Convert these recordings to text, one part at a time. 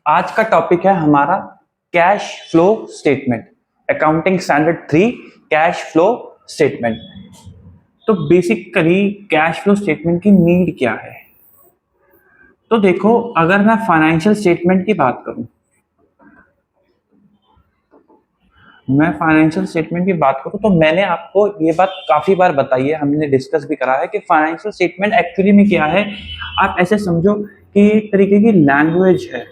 आज का टॉपिक है हमारा cash flow statement, accounting standard 3 cash flow statement. तो बेसिकली कैश फ्लो स्टेटमेंट की नीड क्या है? तो देखो, अगर मैं फाइनेंशियल स्टेटमेंट की बात करूं, तो मैंने आपको ये बात काफी बार बताई है, हमने डिस्कस भी करा है कि फाइनेंशियल स्टेटमेंट एक्चुअली में क्या है। आप ऐसे समझो कि एक तरीके की लैंग्वेज है,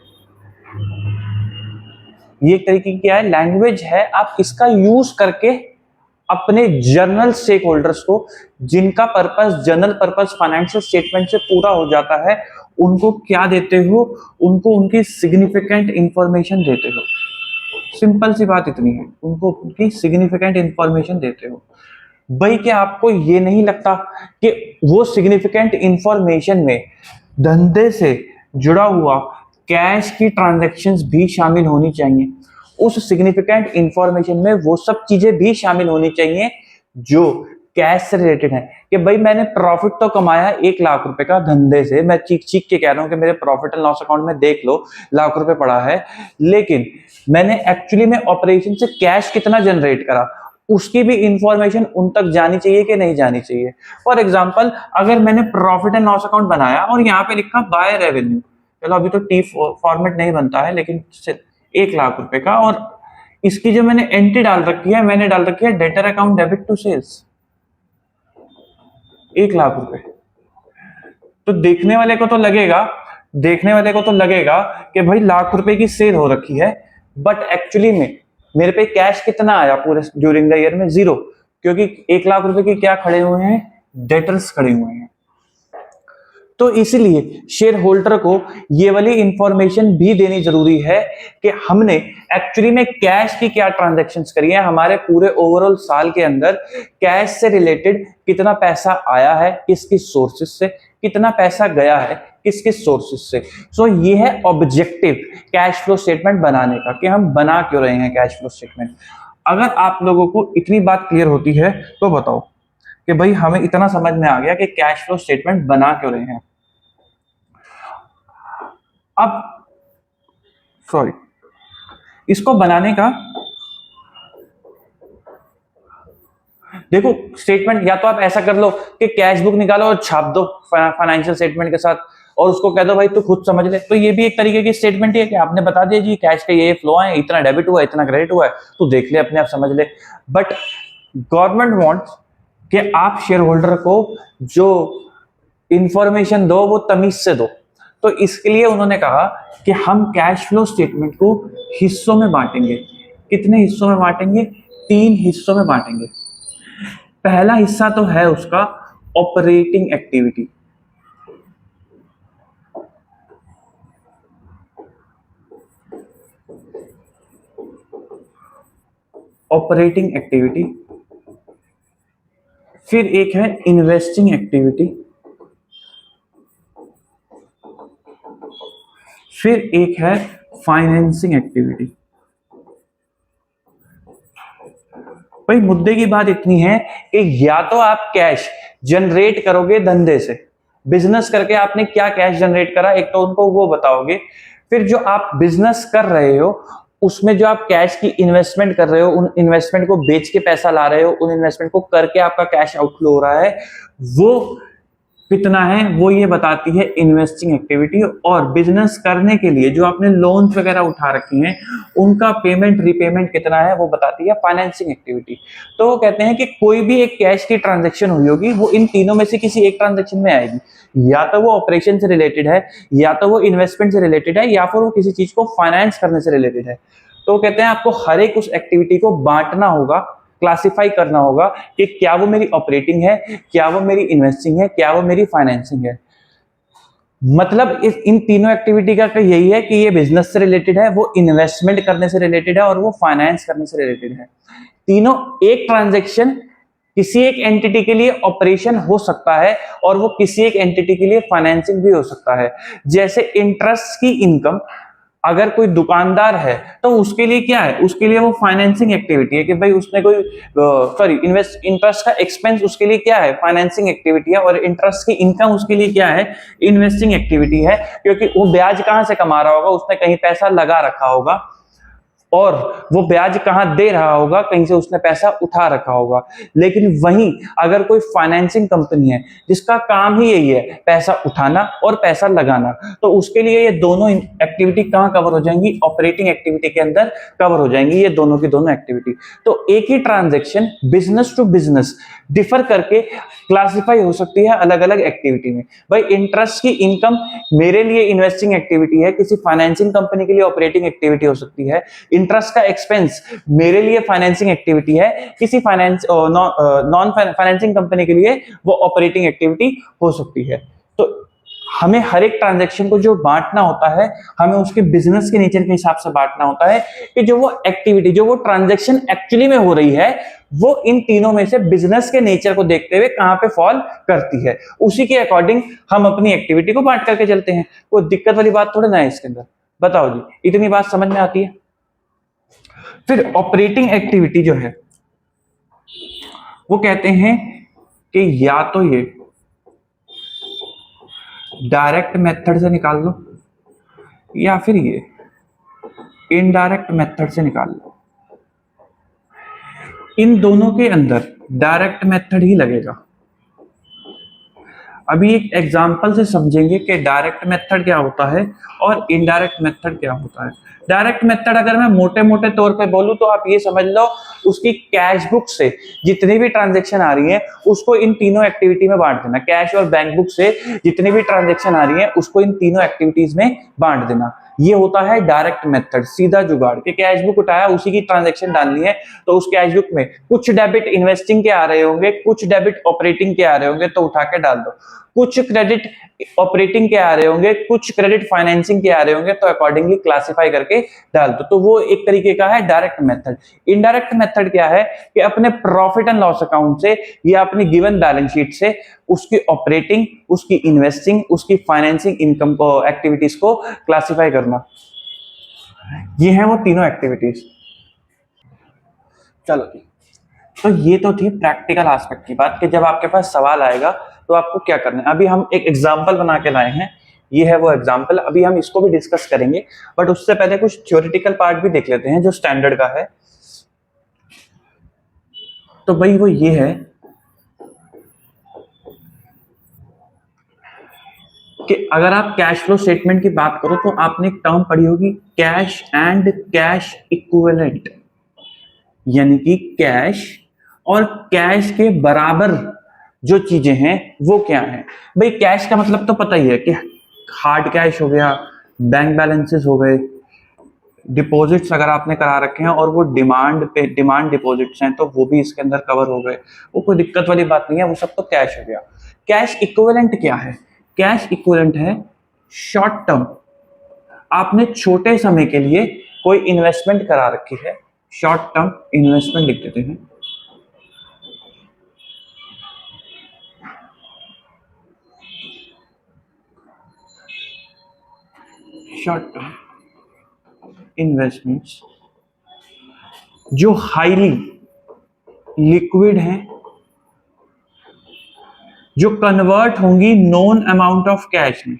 ये एक तरीके की क्या है, लैंग्वेज है। आप इसका यूज करके अपने जनरल स्टेक होल्डर्स को, जिनका purpose general purpose financial statement से पूरा हो जाता है, उनको क्या देते हो? उनको उनकी सिग्निफिकेंट इंफॉर्मेशन देते हो। सिंपल सी बात इतनी है, उनको उनकी सिग्निफिकेंट इंफॉर्मेशन देते हो। भाई, क्या आपको ये नहीं लगता कि वो सिग्निफिकेंट इंफॉर्मेशन में धंधे से जुड़ा हुआ कैश की ट्रांजैक्शंस भी शामिल होनी चाहिए? उस सिग्निफिकेंट इंफॉर्मेशन में वो सब चीजें भी शामिल होनी चाहिए जो कैश से रिलेटेड है। कि भाई, मैंने प्रॉफिट तो कमाया 1 लाख रुपए का धंधे से, मैं चीख चीख के कह रहा हूं कि मेरे प्रॉफिट एंड लॉस अकाउंट में देख लो लाख रुपए पड़ा है, लेकिन मैंने एक्चुअली में ऑपरेशन से कैश कितना जनरेट करा, उसकी भी इंफॉर्मेशन उन तक जानी चाहिए कि नहीं जानी चाहिए। फॉर एग्जाम्पल, अगर मैंने प्रॉफिट एंड लॉस अकाउंट बनाया और यहाँ पे लिखा बाय रेवेन्यू, चलो अभी तो टी फॉर्मेट नहीं बनता है, लेकिन 1 लाख रुपए का, और इसकी जो मैंने एंट्री डाल रखी है, मैंने डाल रखी है debtor account debit to sales 1 lakh रुपए। तो देखने वाले को तो लगेगा कि भाई लाख रुपए की सेल हो रखी है, बट एक्चुअली में मेरे पे कैश कितना आया पूरे ड्यूरिंग द ईयर में? 0, क्योंकि 1 लाख रुपए की क्या खड़े हुए हैं? डेटर्स खड़े हुए हैं। तो इसलिए शेयर होल्डर को ये वाली इंफॉर्मेशन भी देनी जरूरी है कि हमने एक्चुअली में कैश की क्या ट्रांजैक्शंस करी है, हमारे पूरे ओवरऑल साल के अंदर कैश से रिलेटेड कितना पैसा आया है, किस किस सोर्सेस से, कितना पैसा गया है किस किस सोर्सेस से। सो ये है ऑब्जेक्टिव कैश फ्लो स्टेटमेंट बनाने का, कि हम बना क्यों रहे हैं कैश फ्लो स्टेटमेंट। अगर आप लोगों को इतनी बात क्लियर होती है तो बताओ कि भाई हमें इतना समझ में आ गया कि कैश फ्लो स्टेटमेंट बना क्यों रहे हैं। अब सॉरी, इसको बनाने का देखो, स्टेटमेंट या तो आप ऐसा कर लो कि कैश बुक निकालो और छाप दो फाइनेंशियल स्टेटमेंट के साथ, और उसको कह दो भाई तू खुद समझ ले। तो ये भी एक तरीके की स्टेटमेंट है कि आपने बता दिया जी कैश के ये फ्लो है, इतना डेबिट हुआ, इतना क्रेडिट हुआ है, तू देख ले, अपने आप समझ ले। बट गवर्नमेंट वांट्स कि आप शेयर होल्डर को जो इंफॉर्मेशन दो वो तमीज से दो। तो इसके लिए उन्होंने कहा कि हम कैश फ्लो स्टेटमेंट को हिस्सों में बांटेंगे। कितने हिस्सों में बांटेंगे? 3 हिस्सों में बांटेंगे। पहला हिस्सा तो है उसका ऑपरेटिंग एक्टिविटी। ऑपरेटिंग एक्टिविटी, फिर एक है इन्वेस्टिंग एक्टिविटी, फिर एक है फाइनेंसिंग एक्टिविटी। भाई, मुद्दे की बात इतनी है कि या तो आप कैश जनरेट करोगे धंधे से, बिजनेस करके आपने क्या कैश जनरेट करा, एक तो उनको वो बताओगे। फिर जो आप बिजनेस कर रहे हो उसमें जो आप कैश की इन्वेस्टमेंट कर रहे हो, उन इन्वेस्टमेंट को बेच के पैसा ला रहे हो, उन इन्वेस्टमेंट को करके आपका कैश आउटफ्लो हो रहा है, वो कितना है वो ये बताती है इन्वेस्टिंग एक्टिविटी। और बिजनेस करने के लिए जो आपने लोन्स वगैरह उठा रखी हैं, उनका पेमेंट रिपेमेंट कितना है वो बताती है फाइनेंसिंग एक्टिविटी। तो वो कहते हैं कि कोई भी एक कैश की ट्रांजैक्शन हुई होगी वो इन तीनों में से किसी एक ट्रांजैक्शन में आएगी, या तो वो ऑपरेशन से रिलेटेड है, या तो वो इन्वेस्टमेंट से रिलेटेड है, या फिर वो किसी चीज को फाइनेंस करने से रिलेटेड है। तो कहते हैं आपको हर एक उस एक्टिविटी को बांटना होगा, क्लासिफाई करना होगा कि क्या वो मेरी ऑपरेटिंग है, क्या वो मेरी इन्वेस्टिंग है, क्या वो मेरी फाइनेंसिंग है। मतलब इन तीनों एक्टिविटी का यही है कि ये बिजनेस से रिलेटेड है, वो इन्वेस्टमेंट करने से रिलेटेड है, और वो फाइनेंस करने से रिलेटेड है। तीनों एक ट्रांजैक्शन किसी एक एंटिटी के लिए ऑपरेशन हो सकता है, और वो किसी एक एंटिटी के लिए फाइनेंसिंग भी हो सकता है। जैसे इंटरेस्ट की इनकम अगर कोई दुकानदार है तो उसके लिए क्या है, उसके लिए वो फाइनेंसिंग एक्टिविटी है कि भाई उसने कोई इंटरेस्ट का एक्सपेंस उसके लिए क्या है, फाइनेंसिंग एक्टिविटी है, और इंटरेस्ट की इनकम उसके लिए क्या है, इन्वेस्टिंग एक्टिविटी है, क्योंकि वो ब्याज कहां से कमा रहा होगा, उसने कहीं पैसा लगा रखा होगा और वो ब्याज कहां दे रहा होगा, कहीं से उसने पैसा उठा रखा होगा। लेकिन वहीं अगर कोई फाइनेंसिंग कंपनी है जिसका काम ही यही है पैसा उठाना और पैसा लगाना, तो उसके लिए ये दोनों एक्टिविटी कहां कवर हो जाएंगी, ऑपरेटिंग एक्टिविटी के अंदर कवर हो जाएंगी ये दोनों की दोनों एक्टिविटी। तो एक ही transaction business to business differ करके क्लासिफाई हो सकती है अलग अलग एक्टिविटी में। भाई इंटरेस्ट की इनकम मेरे लिए इन्वेस्टिंग एक्टिविटी है, किसी फाइनेंसिंग कंपनी के लिए ऑपरेटिंग एक्टिविटी हो सकती है। इंटरेस्ट का एक्सपेंस मेरे लिए फाइनेंसिंग एक्टिविटी है, किसी नॉन फाइनेंसिंग कंपनी के लिए वो ऑपरेटिंग एक्टिविटी हो सकती है। तो हमें हर एक ट्रांजैक्शन को जो बांटना होता है, हमें उसके बिजनेस के नेचर के हिसाब से बांटना होता है कि जो वो एक्टिविटी, जो वो ट्रांजैक्शन एक्चुअली में हो रही है, वो इन तीनों में से बिजनेस के नेचर को देखते हुए कहां पे फॉल करती है, उसी के अकॉर्डिंग हम अपनी एक्टिविटी को बांट करके चलते हैं। कोई दिक्कत वाली बात थोड़ी ना है इसके अंदर। बताओ जी, इतनी बात समझ में आती है? फिर ऑपरेटिंग एक्टिविटी जो है वो कहते हैं कि या तो ये डायरेक्ट मेथड से निकाल लो या फिर ये इनडायरेक्ट मेथड से निकाल लो। इन दोनों के अंदर डायरेक्ट मेथड ही लगेगा। अभी एक एग्जांपल से समझेंगे कि डायरेक्ट मेथड क्या होता है और इनडायरेक्ट मेथड क्या होता है। डायरेक्ट मेथड अगर मैं मोटे मोटे तौर पे बोलूं तो आप ये समझ लो, उसकी कैश बुक से जितनी भी ट्रांजैक्शन आ रही है उसको इन तीनों एक्टिविटी में बांट देना। कैश और बैंक बुक से जितनी भी ट्रांजैक्शन आ रही है उसको इन तीनों एक्टिविटीज में बांट देना। ये होता है डायरेक्ट मेथड, सीधा जुगाड़ के कैश बुक उठाया, उसी की ट्रांजैक्शन डालनी है, तो उस कैश बुक में कुछ डेबिट इन्वेस्टिंग के आ रहे होंगे, कुछ डेबिट ऑपरेटिंग के आ रहे होंगे, तो उठा के डाल दो। कुछ क्रेडिट ऑपरेटिंग के आ रहे होंगे, कुछ क्रेडिट फाइनेंसिंग के आ रहे होंगे, तो अकॉर्डिंगली क्लासिफाई करके डाल दो। तो वो एक तरीके का है डायरेक्ट मेथड। इनडायरेक्ट मेथड क्या है कि अपने प्रॉफिट एंड लॉस अकाउंट से या अपनी गिवन बैलेंस शीट से उसकी ऑपरेटिंग, उसकी इन्वेस्टिंग, उसकी फाइनेंसिंग इनकम को, एक्टिविटीज को क्लासिफाई करना। ये है वो तीनों एक्टिविटीज। चलो, तो ये तो थी प्रैक्टिकल एस्पेक्ट की बात कि जब आपके पास सवाल आएगा तो आपको क्या करना है। अभी हम एक एग्जांपल बना के लाए हैं, ये है वो एग्जांपल। अभी हम इसको भी डिस्कस करेंगे, बट उससे पहले कुछ थ्योरेटिकल पार्ट भी देख लेते हैं जो स्टैंडर्ड का है। तो भाई वो ये है कि अगर आप कैश फ्लो स्टेटमेंट की बात करो तो आपने एक टर्म पढ़ी होगी, कैश एंड कैश इक्विवेलेंट, यानी कि कैश और कैश के बराबर जो चीजें हैं वो क्या है। भाई कैश का मतलब तो पता ही है कि हार्ड कैश हो गया, बैंक बैलेंसेस हो गए, डिपॉजिट्स अगर आपने करा रखे हैं और वो डिमांड डिपॉजिट्स हैं तो वो भी इसके अंदर कवर हो गए, वो कोई दिक्कत वाली बात नहीं है, वो सब तो कैश हो गया। कैश इक्विवेलेंट क्या है? कैश इक्विवेलेंट है शॉर्ट टर्म, आपने छोटे समय के लिए कोई इन्वेस्टमेंट करा रखी है, शॉर्ट टर्म इन्वेस्टमेंट लिख देते हैं। शॉर्ट टर्म इन्वेस्टमेंट्स जो हाईली लिक्विड हैं, जो कन्वर्ट होंगी नोन अमाउंट ऑफ कैश में,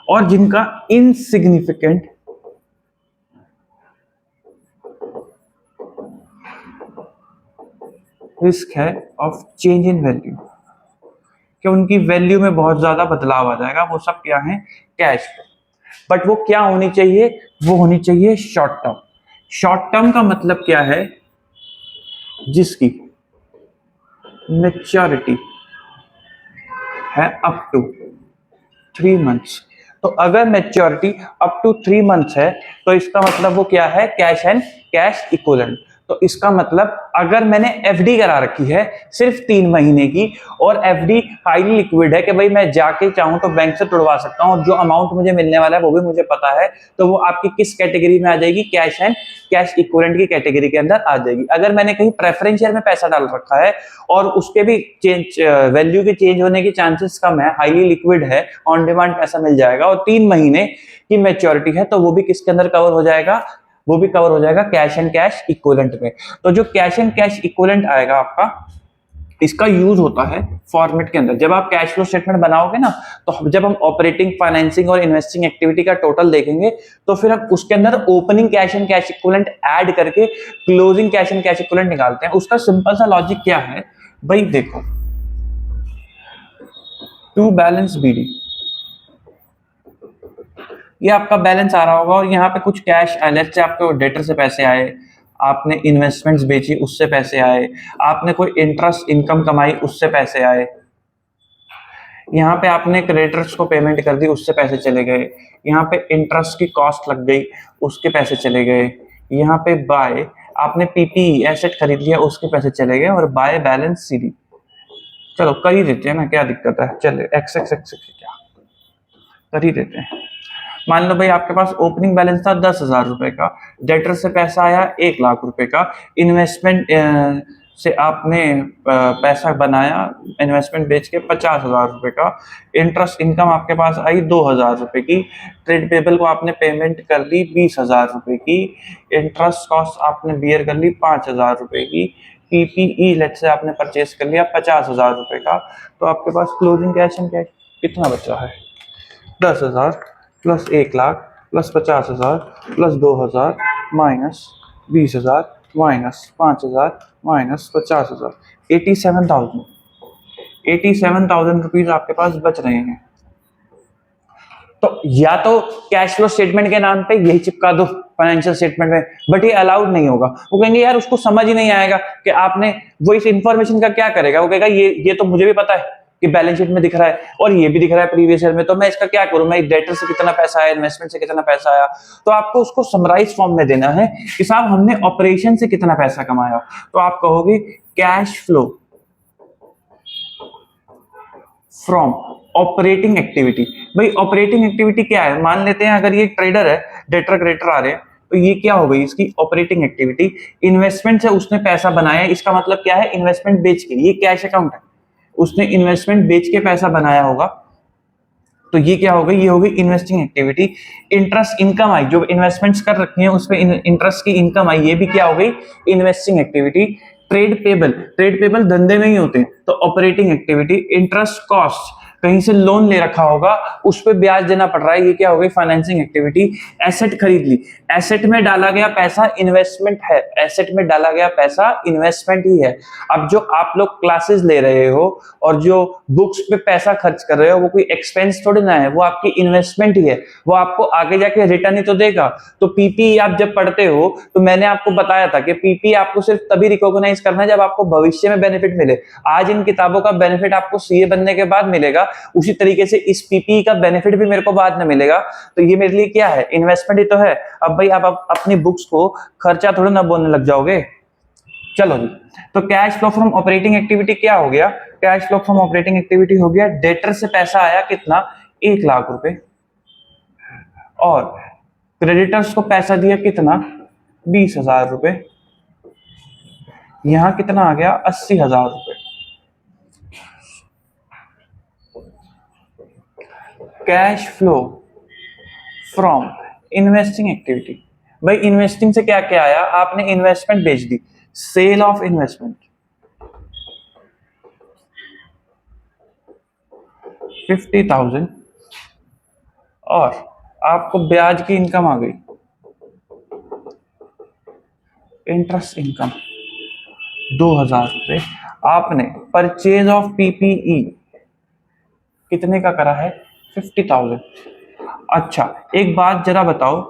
और जिनका इनसिग्निफिकेंट रिस्क है ऑफ चेंज इन वैल्यू, कि उनकी वैल्यू में बहुत ज्यादा बदलाव आ जाएगा, वो सब क्या है? कैश। बट वो क्या होनी चाहिए? वो होनी चाहिए शॉर्ट टर्म। शॉर्ट टर्म का मतलब क्या है? जिसकी मैच्योरिटी है अप टू 3 मंथ्स। तो अगर मैच्योरिटी अप टू 3 मंथ्स है तो इसका मतलब वो क्या है? Cash and cash equivalent. तो इसका मतलब अगर मैंने एफडी करा रखी है सिर्फ 3 महीने की और एफडी हाईली लिक्विड है कि भाई मैं जाके चाहूं तो बैंक से तुड़वा सकता हूं और जो अमाउंट मुझे मिलने वाला है वो भी मुझे पता है, तो वो आपकी किस कैटेगरी में आ जाएगी? कैश एंड कैश इक्विवेलेंट की कैटेगरी के अंदर आ जाएगी। अगर मैंने कहीं प्रेफरेंस शेयर में पैसा डाल रखा है और उसके भी चेंज वैल्यू के चेंज होने की चांसेस कम है, हाईली लिक्विड है, ऑन डिमांड पैसा मिल जाएगा और 3 महीने की मैच्योरिटी है, तो वो भी किसके अंदर कवर हो जाएगा? वो भी कवर हो जाएगा कैश एंड कैश इक्विवेलेंट में। तो जो कैश एंड कैश इक्विवेलेंट आएगा आपका, इसका यूज होता है फॉर्मेट के अंदर। जब आप कैश फ्लो स्टेटमेंट बनाओगे ना, तो जब हम ऑपरेटिंग, फाइनेंसिंग और इन्वेस्टिंग एक्टिविटी का टोटल देखेंगे तो फिर हम उसके अंदर opening cash and cash equivalent add करके closing cash and cash equivalent निकालते हैं। उसका सिंपल सा लॉजिक क्या है भाई, देखो, टू बैलेंस बीडी, ये आपका बैलेंस आ रहा होगा और यहाँ पे कुछ कैश, लेट्स से आपको डेटर से पैसे आए, आपने इन्वेस्टमेंट्स बेची उससे पैसे आए, आपने कोई इंटरेस्ट इनकम कमाई उससे पैसे आए, यहाँ पे आपने क्रेडिटर्स को पेमेंट कर दी उससे पैसे चले गए, यहाँ पे इंटरेस्ट की कॉस्ट लग गई उसके पैसे चले गए, यहाँ पे बाय आपने पीपी एसेट खरीद लिया उसके पैसे चले गए, और बाय बैलेंस सीडी। चलो कर ही देते हैं ना, क्या दिक्कत है, चले एक्स एक्स एक्स क्या कर ही देते हैं। मान लो भाई आपके पास ओपनिंग बैलेंस था 10,000 रुपए का, डेटर से पैसा आया 1,00,000 रुपए का, इन्वेस्टमेंट से आपने पैसा बनाया, इन्वेस्टमेंट बेच के 50,000 रुपए का, इंटरेस्ट इनकम आपके पास आई 2,000 रुपए की, ट्रेड पेबल को आपने पेमेंट कर दी 20,000 रुपए की, इंटरेस्ट कॉस्ट आपने बियर कर ली 5,000 रुपए की, पीपीई लेट से आपने परचेस कर लिया 50,000 रुपए का, तो आपके पास क्लोजिंग कैश एंड कैश कितना बचा है? 10,000 plus 1,00,000 plus 50,000 plus 2,000 minus 20,000 minus 5,000 minus 50,000, 87,000 rupees आपके पास बच रहे हैं। तो या तो कैश फ्लो स्टेटमेंट के नाम पे यही चिपका दो फाइनेंशियल स्टेटमेंट में, बट ये अलाउड नहीं होगा। वो कहेंगे यार उसको समझ ही नहीं आएगा कि आपने, वो इस इंफॉर्मेशन का क्या करेगा, वो कहेगा ये तो मुझे भी पता है कि बैलेंस शीट में दिख रहा है और ये भी दिख रहा है प्रीवियस ईयर में, तो मैं इसका क्या करूं, मैं डेटर से कितना पैसा आया, इन्वेस्टमेंट से कितना पैसा आया। तो आपको उसको समराइज फॉर्म में देना है कि साहब हमने ऑपरेशन से कितना पैसा कमाया, तो आप कहोगे cash flow from operating activity. भाई ऑपरेटिंग एक्टिविटी क्या है? मान लेते हैं अगर ये ट्रेडर है, डेटर क्रेडिटर आ रहे हैं, तो ये क्या हो गई इसकी ऑपरेटिंग एक्टिविटी। इन्वेस्टमेंट से उसने पैसा बनाया, इसका मतलब क्या है, इन्वेस्टमेंट बेच के, ये कैश अकाउंट है, उसने इन्वेस्टमेंट बेच के पैसा बनाया होगा, तो ये क्या हो गई, ये हो गई इन्वेस्टिंग एक्टिविटी। इंटरेस्ट इनकम आई, जो इन्वेस्टमेंट्स कर रखी है उस पे इंटरेस्ट की इनकम आई, ये भी क्या हो गई, इन्वेस्टिंग एक्टिविटी। ट्रेड पेबल धंधे में ही होते हैं, तो ऑपरेटिंग एक्टिविटी। इंटरेस्ट कॉस्ट, कहीं से लोन ले रखा होगा उस पे ब्याज देना पड़ रहा है, ये क्या हो गई, फाइनेंसिंग एक्टिविटी। एसेट खरीद ली, एसेट में डाला गया पैसा इन्वेस्टमेंट है, एसेट में डाला गया पैसा इन्वेस्टमेंट ही है। अब जो आप लोग क्लासेस ले रहे हो और जो बुक्स पे पैसा खर्च कर रहे हो वो कोई एक्सपेंस थोड़ी ना है, वो आपकी इन्वेस्टमेंट ही है, वो आपको आगे जाके रिटर्न ही तो देगा। तो पीपी आप जब पढ़ते हो तो मैंने आपको बताया था कि पीपी आपको सिर्फ तभी रिकॉग्नाइज करना है जब आपको भविष्य में बेनिफिट मिले। आज इन किताबों का बेनिफिट आपको सीए बनने के बाद मिलेगा, उसी तरीके से इस पीपी का बेनिफिट भी मेरे को बाद में मिलेगा। तो ये मेरे लिए क्या है, इन्वेस्टमेंट ही तो है। अब भाई आप अपनी बुक्स को खर्चा थोड़ा ना बोलने लग जाओगे। चलो जी, तो cash flow from operating activity क्या हो गया, cash flow from operating activity हो गया, डेटर से पैसा आया कितना, 1,00,000 रुपए, और क्रेडिटर्स को पैसा दिया कितना, 20,000 रुपए, यहां कितना आ गया, 80,000 रुपए। Cash flow from investing activity, भाई इन्वेस्टिंग से क्या क्या आया, आपने इन्वेस्टमेंट बेच दी, सेल ऑफ इन्वेस्टमेंट 50,000, और आपको ब्याज की इनकम आ गई, इंटरेस्ट इनकम 2,000 रुपए। आपने परचेज ऑफ पीपीई कितने का करा है, 50,000। अच्छा एक बात जरा बताओ,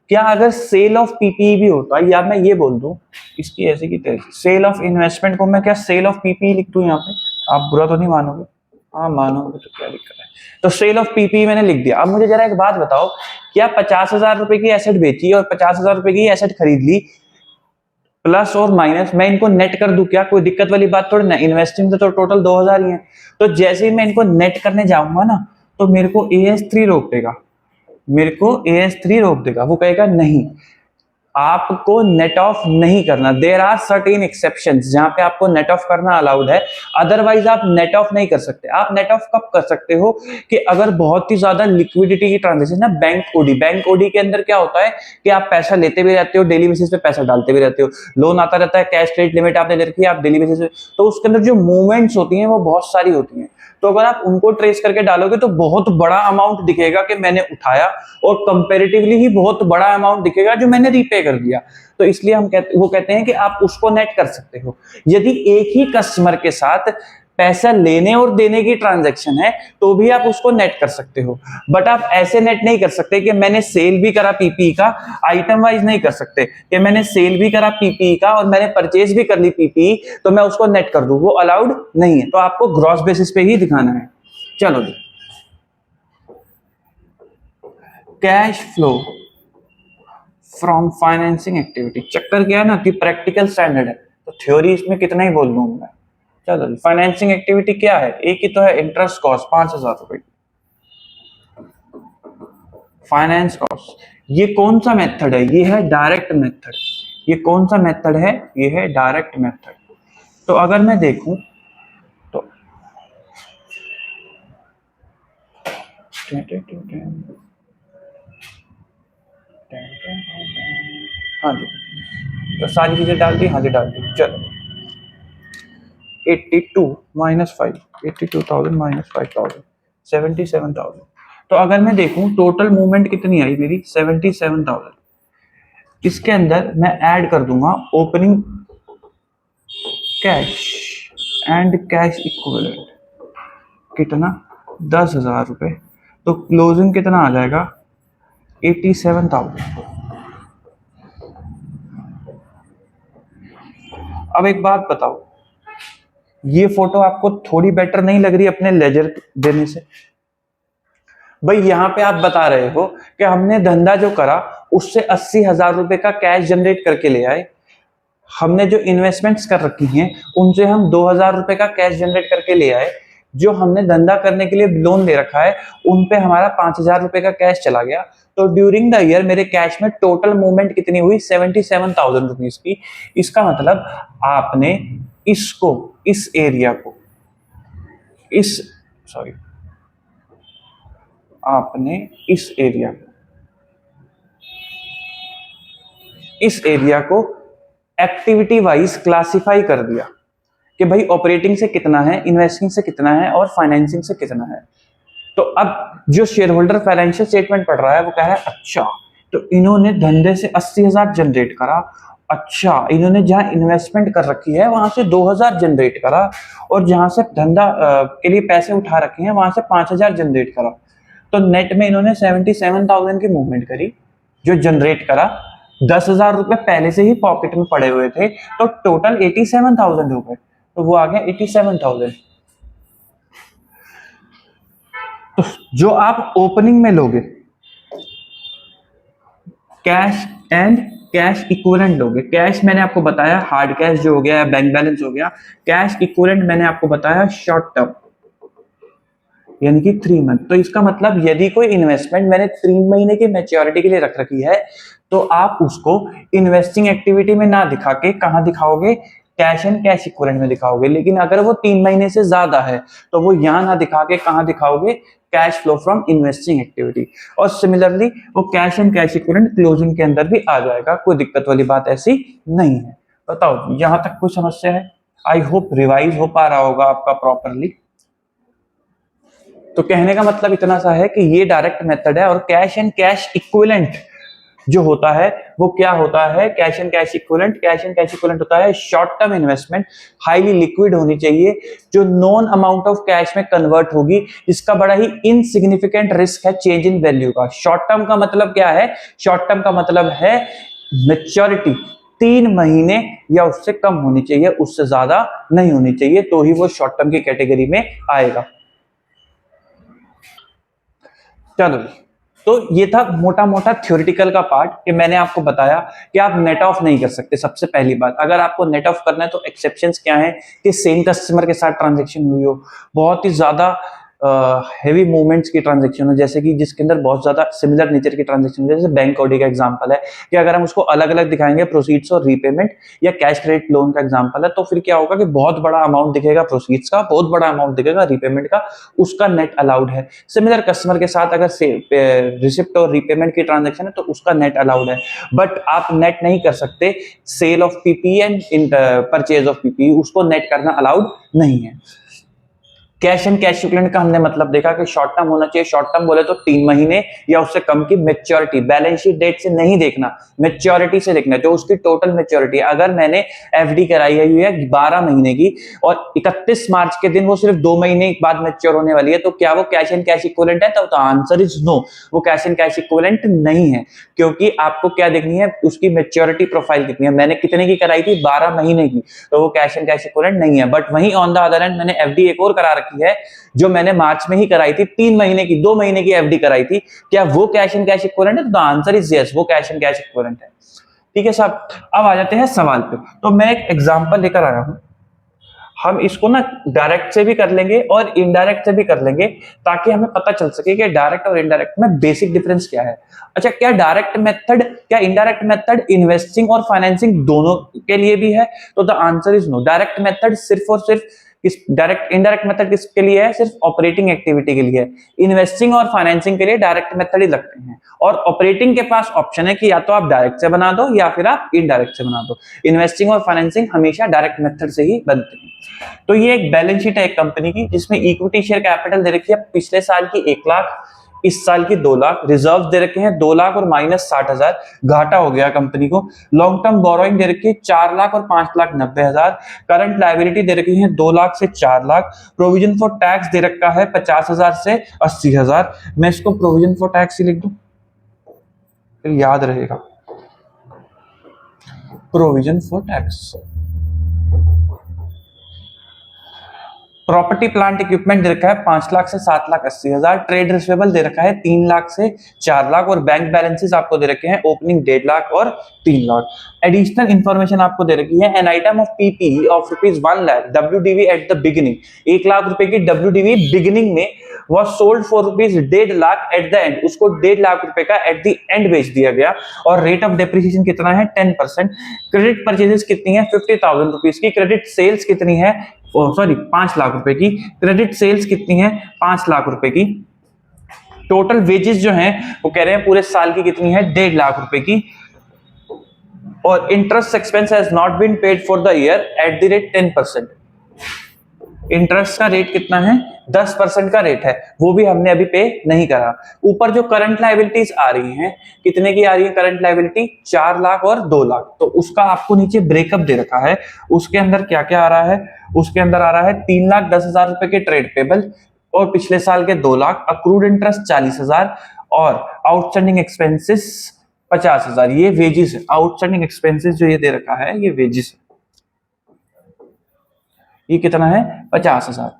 क्या अगर सेल ऑफ पीपीई भी होता, या मैं ये बोल दूं इसकी ऐसे की तैसे, सेल ऑफ इन्वेस्टमेंट को मैं क्या सेल ऑफ पीपीई लिख दूं यहाँ पे, आप बुरा तो नहीं मानोगे? हाँ मानोगे तो क्या दिक्कत है। तो सेल ऑफ पीपीई मैंने लिख दिया। अब मुझे जरा एक बात बताओ, क्या 50,000 रुपए की एसेट बेची और 50,000 रुपए की एसेट खरीद ली, प्लस और माइनस मैं इनको नेट कर दूं क्या, कोई दिक्कत वाली बात थोड़ी ना, इन्वेस्टिंग तो टोटल 2000 ही है। तो जैसे ही मैं इनको नेट करने जाऊंगा ना, तो मेरे को AS3 रोक देगा, मेरे को AS3 रोक देगा, वो कहेगा नहीं आपको नेट ऑफ नहीं करना। देयर आर सर्टेन एक्सेप्शंस जहां पे आपको नेट ऑफ करना अलाउड है, अदरवाइज आप नेट ऑफ नहीं कर सकते। आप नेट ऑफ कब कर सकते हो कि अगर बहुत ही ज्यादा लिक्विडिटी की ट्रांजेक्शन ना, बैंक ओडी के अंदर क्या होता है कि आप पैसा लेते भी रहते हो, डेली बेसिस पे पैसा डालते भी रहते हो, लोन आता रहता है, कैश क्रेडिट लिमिट आपने ले रखी है, आप डेली बेसिस पे, तो उसके अंदर जो मूवमेंट्स होती हैं वो बहुत सारी होती हैं। तो अगर आप उनको ट्रेस करके डालोगे तो बहुत बड़ा अमाउंट दिखेगा कि मैंने उठाया, और कंपैरेटिवली ही बहुत बड़ा अमाउंट दिखेगा जो मैंने रीपे कर दिया। तो इसलिए वो कहते हैं कि आप उसको नेट कर सकते हो। यदि एक ही कस्टमर के साथ पैसा लेने और देने की ट्रांजैक्शन है तो भी आप उसको नेट कर सकते हो, बट आप ऐसे नेट नहीं कर सकते कि मैंने सेल भी करा पीपीई का, आइटम वाइज नहीं कर सकते कि मैंने सेल भी करा पीपीई का और मैंने परचेज भी कर ली पीपीई तो मैं उसको नेट कर दूं, वो अलाउड नहीं है। तो आपको ग्रॉस बेसिस पे ही दिखाना है। चलो जी, cash flow from financing activity. चक्कर क्या है ना कि प्रैक्टिकल स्टैंडर्ड है तो थ्योरी इसमें कितना ही बोल दूं मैं। चलो जी, फाइनेंसिंग एक्टिविटी क्या है, एक ही तो है, इंटरेस्ट कॉस्ट 5000 रुपए, फाइनेंस कॉस्ट। ये कौन सा मेथड है, ये है डायरेक्ट मेथड। ये कौन सा मेथड है, ये है डायरेक्ट मेथड। तो अगर मैं देखूं तो हाँ जी, तो सारी चीजें डाल दी, हाँ जी डाल दी। चलो 82 माइनस 5, 82,000 माइनस 5,000, 77,000। तो अगर मैं देखूं टोटल मूवमेंट कितनी आई मेरी, 77,000। इसके अंदर मैं ऐड कर दूंगा opening cash and cash equivalent, कितना 10,000 रुपए, तो क्लोजिंग कितना आ जाएगा 87,000। अब एक बात बताओ, ये फोटो आपको थोड़ी बेटर नहीं लग रही अपने लेजर देने से? भाई यहाँ पे आप बता रहे हो कि हमने धंधा जो करा उससे 80,000 रुपए का कैश जनरेट करके ले आए, हमने जो इन्वेस्टमेंट्स कर रखी हैं उनसे हम 2,000 रुपए का कैश जनरेट करके ले आए, जो हमने धंधा करने के लिए लोन ले रखा है उन पे हमारा 5,000 रुपए का कैश चला गया। तो ड्यूरिंग द ईयर मेरे कैश में टोटल मूवमेंट कितनी हुई, 77,000 रुपीज की। इसका मतलब आपने इसको, इस एरिया को, इस सॉरी आपने इस एरिया को एक्टिविटी वाइज क्लासिफाई कर दिया कि भाई ऑपरेटिंग से कितना है, इन्वेस्टिंग से कितना है और फाइनेंसिंग से कितना है। तो अब जो शेयर होल्डर फाइनेंशियल स्टेटमेंट पढ़ रहा है वो कह रहा है अच्छा तो इन्होंने धंधे से 80,000 जनरेट करा, अच्छा इन्होंने जहां इन्वेस्टमेंट कर रखी है वहां से 2,000 जनरेट करा, और जहां से धंधा के लिए पैसे उठा रखे हैं वहां से 5,000 जनरेट करा। तो नेट में इन्होंने 77,000 की मूवमेंट करी, जो जनरेट करा। 10,000 रुपए पहले से ही पॉकेट में पड़े हुए थे, तो टोटल 87,000 हो गए, तो वो आ गया 87,000। तो जो आप ओपनिंग में लोगे कैश एंड कैश इक्विवेलेंट लोगे, कैश मैंने आपको बताया हार्ड कैश जो हो गया है, बैंक बैलेंस हो गया, कैश इक्विवेलेंट मैंने आपको बताया शॉर्ट टर्म यानी कि 3 मंथ। तो इसका मतलब यदि कोई इन्वेस्टमेंट मैंने 3 महीने की मैच्योरिटी के लिए रख रखी है तो आप उसको इन्वेस्टिंग एक्टिविटी में ना दिखा के कहां दिखाओगे, कैश एंड कैश इक्विवेलेंट में दिखाओगे। लेकिन अगर वो 3 महीने से ज्यादा है तो वो यहां ना दिखा के कहां दिखाओगे, cash flow from investing activity. और सिमिलरली वो cash and cash equivalent closing के अंदर भी आ जाएगा, कोई दिक्कत वाली बात ऐसी नहीं है। बताओ यहां तक कोई समस्या है? आई होप रिवाइज हो पा रहा होगा आपका प्रॉपरली। तो कहने का मतलब इतना सा है कि ये डायरेक्ट मेथड है, और कैश एंड कैश इक्विवेलेंट जो होता है वो क्या होता है, cash and cash equivalent, cash and cash equivalent होता है short term investment, highly liquid होनी चाहिए, जो नॉन अमाउंट ऑफ कैश में कन्वर्ट होगी, जिसका बड़ा ही इनसिग्निफिकेंट रिस्क है चेंज इन वैल्यू का। शॉर्ट टर्म का मतलब क्या है, शॉर्ट टर्म का मतलब है मैच्योरिटी 3 महीने या उससे कम होनी चाहिए, उससे ज्यादा नहीं होनी चाहिए, तो ही वो शॉर्ट टर्म की कैटेगरी में आएगा। चलो तो ये था मोटा मोटा थ्योरेटिकल का पार्ट कि मैंने आपको बताया कि आप नेट ऑफ नहीं कर सकते। सबसे पहली बात, अगर आपको नेट ऑफ करना है तो एक्सेप्शंस क्या है कि सेम कस्टमर के साथ ट्रांजेक्शन हुई हो, बहुत ही ज्यादा हेवी मूवमेंट्स की ट्रांजेक्शन हो, जैसे कि जिसके अंदर बहुत ज्यादा सिमिलर नेचर की ट्रांजेक्शन, जैसे बैंक ऑडी का एग्जांपल है कि अगर हम उसको अलग अलग दिखाएंगे प्रोसीड्स और रीपेमेंट, या कैश क्रेडिट लोन का एग्जांपल है, तो फिर क्या होगा कि बहुत बड़ा अमाउंट दिखेगा प्रोसीड्स का, बहुत बड़ा अमाउंट दिखेगा रीपेमेंट का, उसका नेट अलाउड है। सिमिलर कस्टमर के साथ अगर रिसिप्ट और रीपेमेंट की ट्रांजेक्शन है तो उसका नेट अलाउड है, बट आप नेट नहीं कर सकते sale of PP and purchase of PP, उसको नेट करना अलाउड नहीं है। कैश एंड कैश इक्विवेलेंट का हमने मतलब देखा कि शॉर्ट टर्म होना चाहिए। शॉर्ट टर्म बोले तो 3 महीने या उससे कम की मैच्योरिटी, बैलेंस शीट डेट से नहीं देखना, मैच्योरिटी से देखना, जो उसकी टोटल मैच्योरिटी है। अगर मैंने एफडी कराई हुई है 12 महीने की और 31 मार्च के दिन वो सिर्फ 2 महीने बाद मैच्योर होने वाली है, तो क्या वो कैश एंड कैश इक्विवेलेंट है? तो आंसर इज नो, वो कैश एंड कैश इक्विवेलेंट नहीं है, क्योंकि आपको क्या देखनी है, उसकी मैच्योरिटी प्रोफाइल कितनी है। मैंने कितने की कराई थी? 12 महीने की, तो वो कैश एंड कैश इक्विवेलेंट नहीं है। बट वहीं ऑन द अदर हैंड मैंने एफडी एक और करा रखी है, जो मैंने मार्च में ही कराई थी, 3 महीने की, 2 महीने की एफडी कराई थी, क्या वो कैश एंड कैश इक्विवेलेंट है? तो आंसर इज यस, वो कैश एंड कैश इक्विवेलेंट है। ठीक है साहब, अब आ जाते हैं सवाल पे। तो मैं एक एग्जांपल लेकर आया हूं, हम इसको ना डायरेक्ट से भी कर लेंगे और इनडायरेक्ट से भी कर लेंगे, ताकि हमें पता चल सके कि डायरेक्ट और इनडायरेक्ट में बेसिक डिफरेंस क्या है। अच्छा, क्या डायरेक्ट मेथड, क्या इनडायरेक्ट मेथड इन्वेस्टिंग और फाइनेंसिंग दोनों के लिए भी है? तो the answer is no. Direct method सिर्फ और सिर्फ इस डायरेक्ट, इनडायरेक्ट मेथड किसके लिए है? सिर्फ ऑपरेटिंग एक्टिविटी के लिए है। इन्वेस्टिंग और फाइनेंसिंग के लिए डायरेक्ट मेथड ही लगते हैं, और ऑपरेटिंग के पास ऑप्शन है कि या तो आप डायरेक्ट से बना दो या फिर आप इनडायरेक्ट से बना दो। इन्वेस्टिंग और फाइनेंसिंग हमेशा डायरेक्ट मेथड से ही बनते हैं। तो ये एक बैलेंस शीट है एक कंपनी की, जिसमें इक्विटी शेयर कैपिटल दे रखी है पिछले साल की 1 लाख, इस साल की 2 लाख, रिजर्व दे रखे हैं 2 लाख और -60,000, घाटा हो गया कंपनी को। लॉन्ग टर्म बोरोइंग दे रखी है 4 लाख और 5,90,000, करंट लायबिलिटी दे रखी है 2 लाख से 4 लाख, प्रोविजन फॉर टैक्स दे रखा है 50,000 से 80,000। मैं इसको प्रोविजन फॉर टैक्स ही लिख दूं, फिर याद रहेगा। Provision for tax, property plant equipment दे रखा है 5 लाख से 7,80,000, ट्रेड रिसीवेबल दे रखा है 3 लाख से 4 लाख, और बैंक बैलेंसेस आपको दे रखे हैं ओपनिंग 1.5 लाख और 3 लाख। एडिशनल इंफॉर्मेशन आपको दे रखी है, an item of PP of ₹1 lakh WDV at the beginning, 1 lakh रुपए की डब्ल्यूडीवी बिगिनिंग में was sold for ₹1.5 lakh at the end, उसको 1.5 लाख रुपए का एट द एंड बेच दिया गया, और रेट ऑफ डेप्रिसिएशन कितना है? 10%। क्रेडिट परचेजेस कितनी है? 50,000 रुपीज की। क्रेडिट सेल्स कितनी है? सॉरी 5 लाख रुपए की। क्रेडिट सेल्स कितनी है? 5 लाख रुपए की। टोटल वेजेस जो हैं वो कह रहे हैं पूरे साल की कितनी है? 1.5 लाख रुपए की। और interest expense has not been paid for the year at the rate 10%। Interest का रेट कितना है? 10% का रेट है, वो भी हमने अभी पे नहीं करा। ऊपर जो करंट लायबिलिटीज आ रही हैं, कितने की आ रही है करंट लायबिलिटी? 4 लाख और 2 लाख। तो उसका आपको नीचे ब्रेकअप दे रखा है, उसके अंदर क्या क्या आ रहा है? उसके अंदर आ रहा है 3,10,000 रुपए के ट्रेड पेबल, और पिछले साल के 2 लाख, अक्रूड इंटरेस्ट 40,000, और आउटस्टैंडिंग एक्सपेंसेस 50,000। ये वेजेस है, आउटस्टैंडिंग एक्सपेंसेस जो ये दे रखा है ये वेजेस है। ये कितना है? 50,000।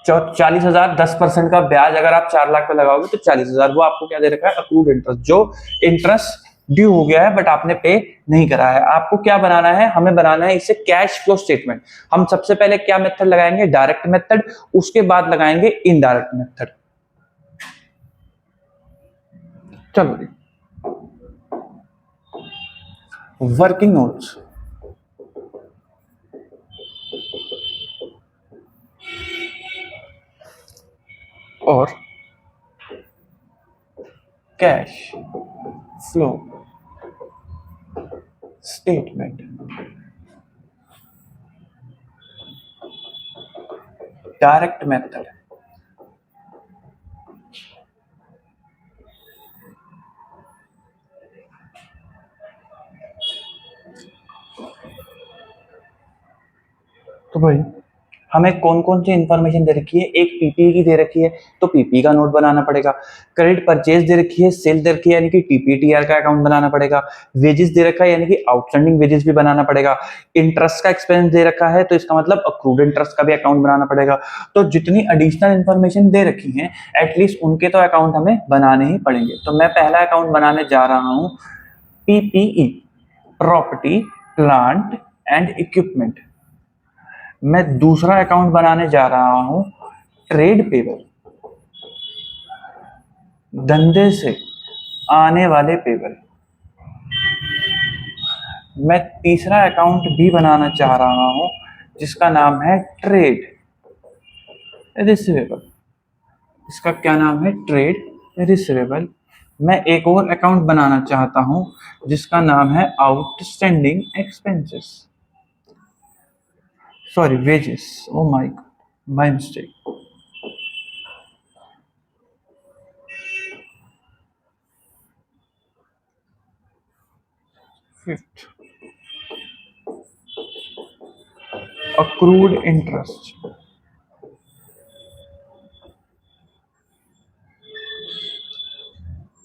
40,000, 10% का ब्याज अगर आप 4 लाख पे लगाओगे तो 40,000, वो आपको क्या दे रखा है? अक्रूड इंटरेस्ट, जो इंटरेस्ट ड्यू हो गया है बट आपने पे नहीं करा है। आपको क्या बनाना है? हमें बनाना है इसे कैश फ्लो स्टेटमेंट। हम सबसे पहले क्या मेथड लगाएंगे? डायरेक्ट मेथड, उसके बाद लगाएंगे इनडायरेक्ट मेथड। चलो वर्किंग नोट्स, और cash flow statement, direct method. तो भाई हमें कौन कौन सी इंफॉर्मेशन दे रखी है, एक पीपीई की दे रखी है तो पीपीई का नोट बनाना पड़ेगा, क्रेडिट परचेज दे रखी है, सेल दे रखी है यानी कि टीपीटीआर का अकाउंट बनाना पड़ेगा, वेजेस दे रखा है यानी कि आउटस्टैंडिंग वेजेस भी बनाना पड़ेगा, इंटरेस्ट का एक्सपेंस दे रखा है तो इसका मतलब अक्रूड इंटरेस्ट का भी अकाउंट बनाना पड़ेगा। तो जितनी एडिशनल इंफॉर्मेशन दे रखी है एटलीस्ट उनके तो अकाउंट हमें बनाने ही पड़ेंगे। तो मैं पहला अकाउंट बनाने जा रहा हूं PPE, property plant and equipment. मैं दूसरा अकाउंट बनाने जा रहा हूं ट्रेड पेबल, धंधे से आने वाले पेबल। मैं तीसरा अकाउंट भी बनाना चाह रहा हूं जिसका नाम है ट्रेड रिसीवेबल। इसका क्या नाम है? Trade receivable. मैं एक और अकाउंट बनाना चाहता हूं जिसका नाम है outstanding expenses, sorry wages, oh my mistake. Fifth, accrued interest.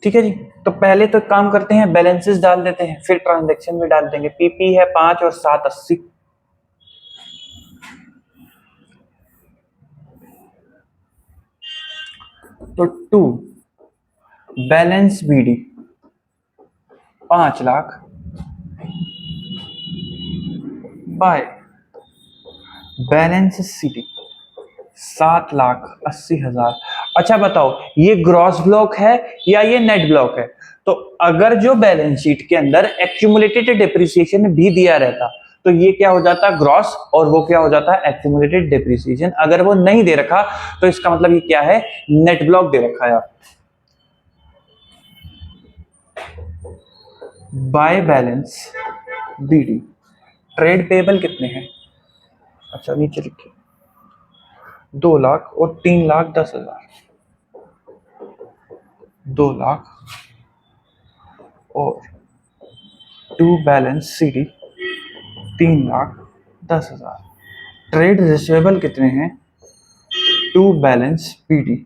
ठीक है जी। तो पहले तो काम करते हैं, बैलेंसेस डाल देते हैं, फिर ट्रांजैक्शन में डाल देंगे। पीपी है 5 और 7 80। तो 2 balance BD 5 lakh by balance CD 7,80,000। अच्छा बताओ ये ग्रॉस ब्लॉक है या ये नेट ब्लॉक है? तो अगर जो बैलेंस शीट के अंदर एक्यूमुलेटेड डेप्रिसिएशन भी दिया रहता तो ये क्या हो जाता ग्रॉस और वो क्या हो जाता एक्यूमुलेटेड डेप्रिसिएशन। अगर वो नहीं दे रखा तो इसका मतलब ये क्या है? नेट ब्लॉक दे रखा है। By balance BD trade payable कितने हैं? अच्छा नीचे लिखिए 2 लाख और 3,10,000। 2 लाख और 2 बैलेंस सीडी 3,10,000। ट्रेड रिसीवेबल कितने हैं? 2 बैलेंस पीडी।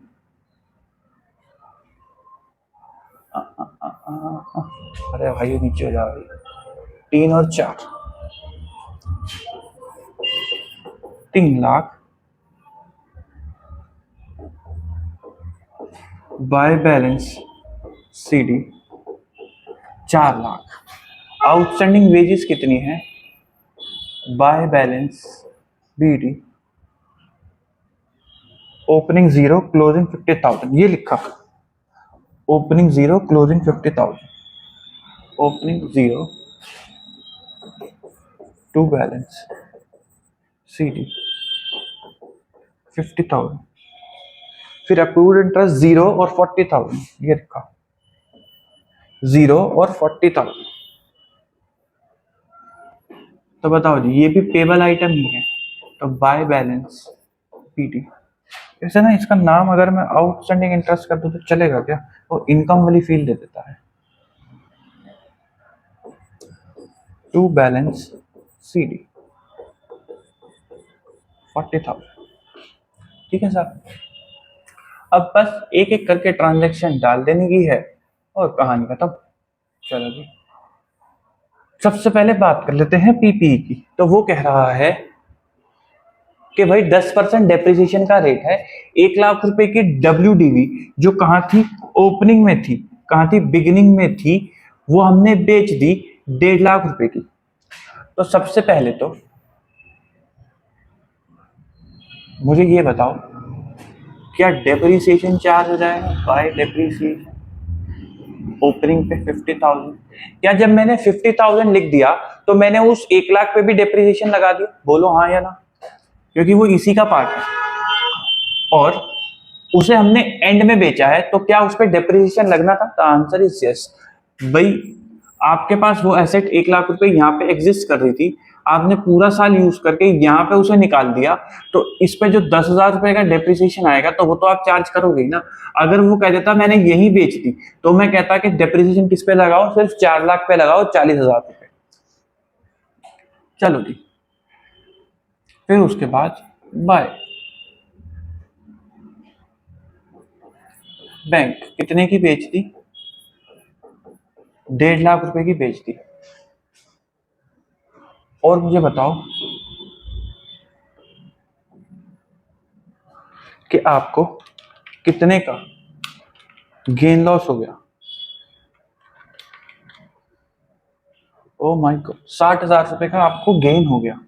अरे भाई नीचे हो जा रही 3 और 4 3 lakh by balance CD 4 lakh. Outstanding wages कितनी है? By balance BD opening 0 closing 50,000। ये लिखा opening 0 closing 50,000। Opening 0 to balance CD 50,000। फिर अक्रूड इंटरेस्ट 0 और 40,000। ये लिखा 0 और 40,000। तो बताओ जी ये भी पेबल आइटम ही है। तो बाय बैलेंस पीडी ऐसे ना, इसका नाम अगर मैं आउटस्टैंडिंग इंटरेस्ट कर दूं तो चलेगा क्या? वो इनकम वाली फील दे देता है। To balance CD 40,000। ठीक है सर। अब बस एक एक करके ट्रांजैक्शन डाल देने की है और कहानी खत्म। चलो जी सबसे पहले बात कर लेते हैं पीपीई की। तो वो कह रहा है कि भाई 10% डेप्रिसिएशन का रेट है। 1 लाख रुपए की डब्ल्यूडीवी जो कहां थी? ओपनिंग में थी। कहां थी? बिगिनिंग में थी। वो हमने बेच दी 1.5 लाख रुपए की। तो सबसे पहले तो मुझे ये बताओ क्या डेप्रिसिएशन चार्ज हो जाएगा बाय डेप्रिसिएशन ओपनिंग पे 50,000? क्या जब मैंने 50,000 लिख दिया तो मैंने उस 1 लाख पे भी डेप्रिसिएशन लगा दिया? बोलो हाँ या ना, क्योंकि वो इसी का पार्ट है और उसे हमने एंड में बेचा है तो क्या उस पर डेप्रिसिएशन लगना था? तो आंसर इज यस। भाई आपके पास वो एसेट 1 लाख रुपए यहाँ पे एग्जिस्ट कर रही थी, आपने पूरा साल यूज करके यहाँ पे उसे निकाल दिया तो इस पे जो 10,000 रुपए का डेप्रिसिएशन आएगा तो वो तो आप चार्ज करोगे ना। अगर वो कह देता मैंने यही बेच दी तो मैं कहता कि डेप्रिसिएशन किस पे लगाओ? सिर्फ 4 लाख पे लगाओ 40,000 रुपए। चलो जी फिर उसके बाद बाय बैंक कितने की बेच दी? 1.5 लाख रुपए की बेच दी। और मुझे बताओ कि आपको कितने का गेन लॉस हो गया? ओ माय गॉड, 60,000 रुपए का आपको गेन हो गया।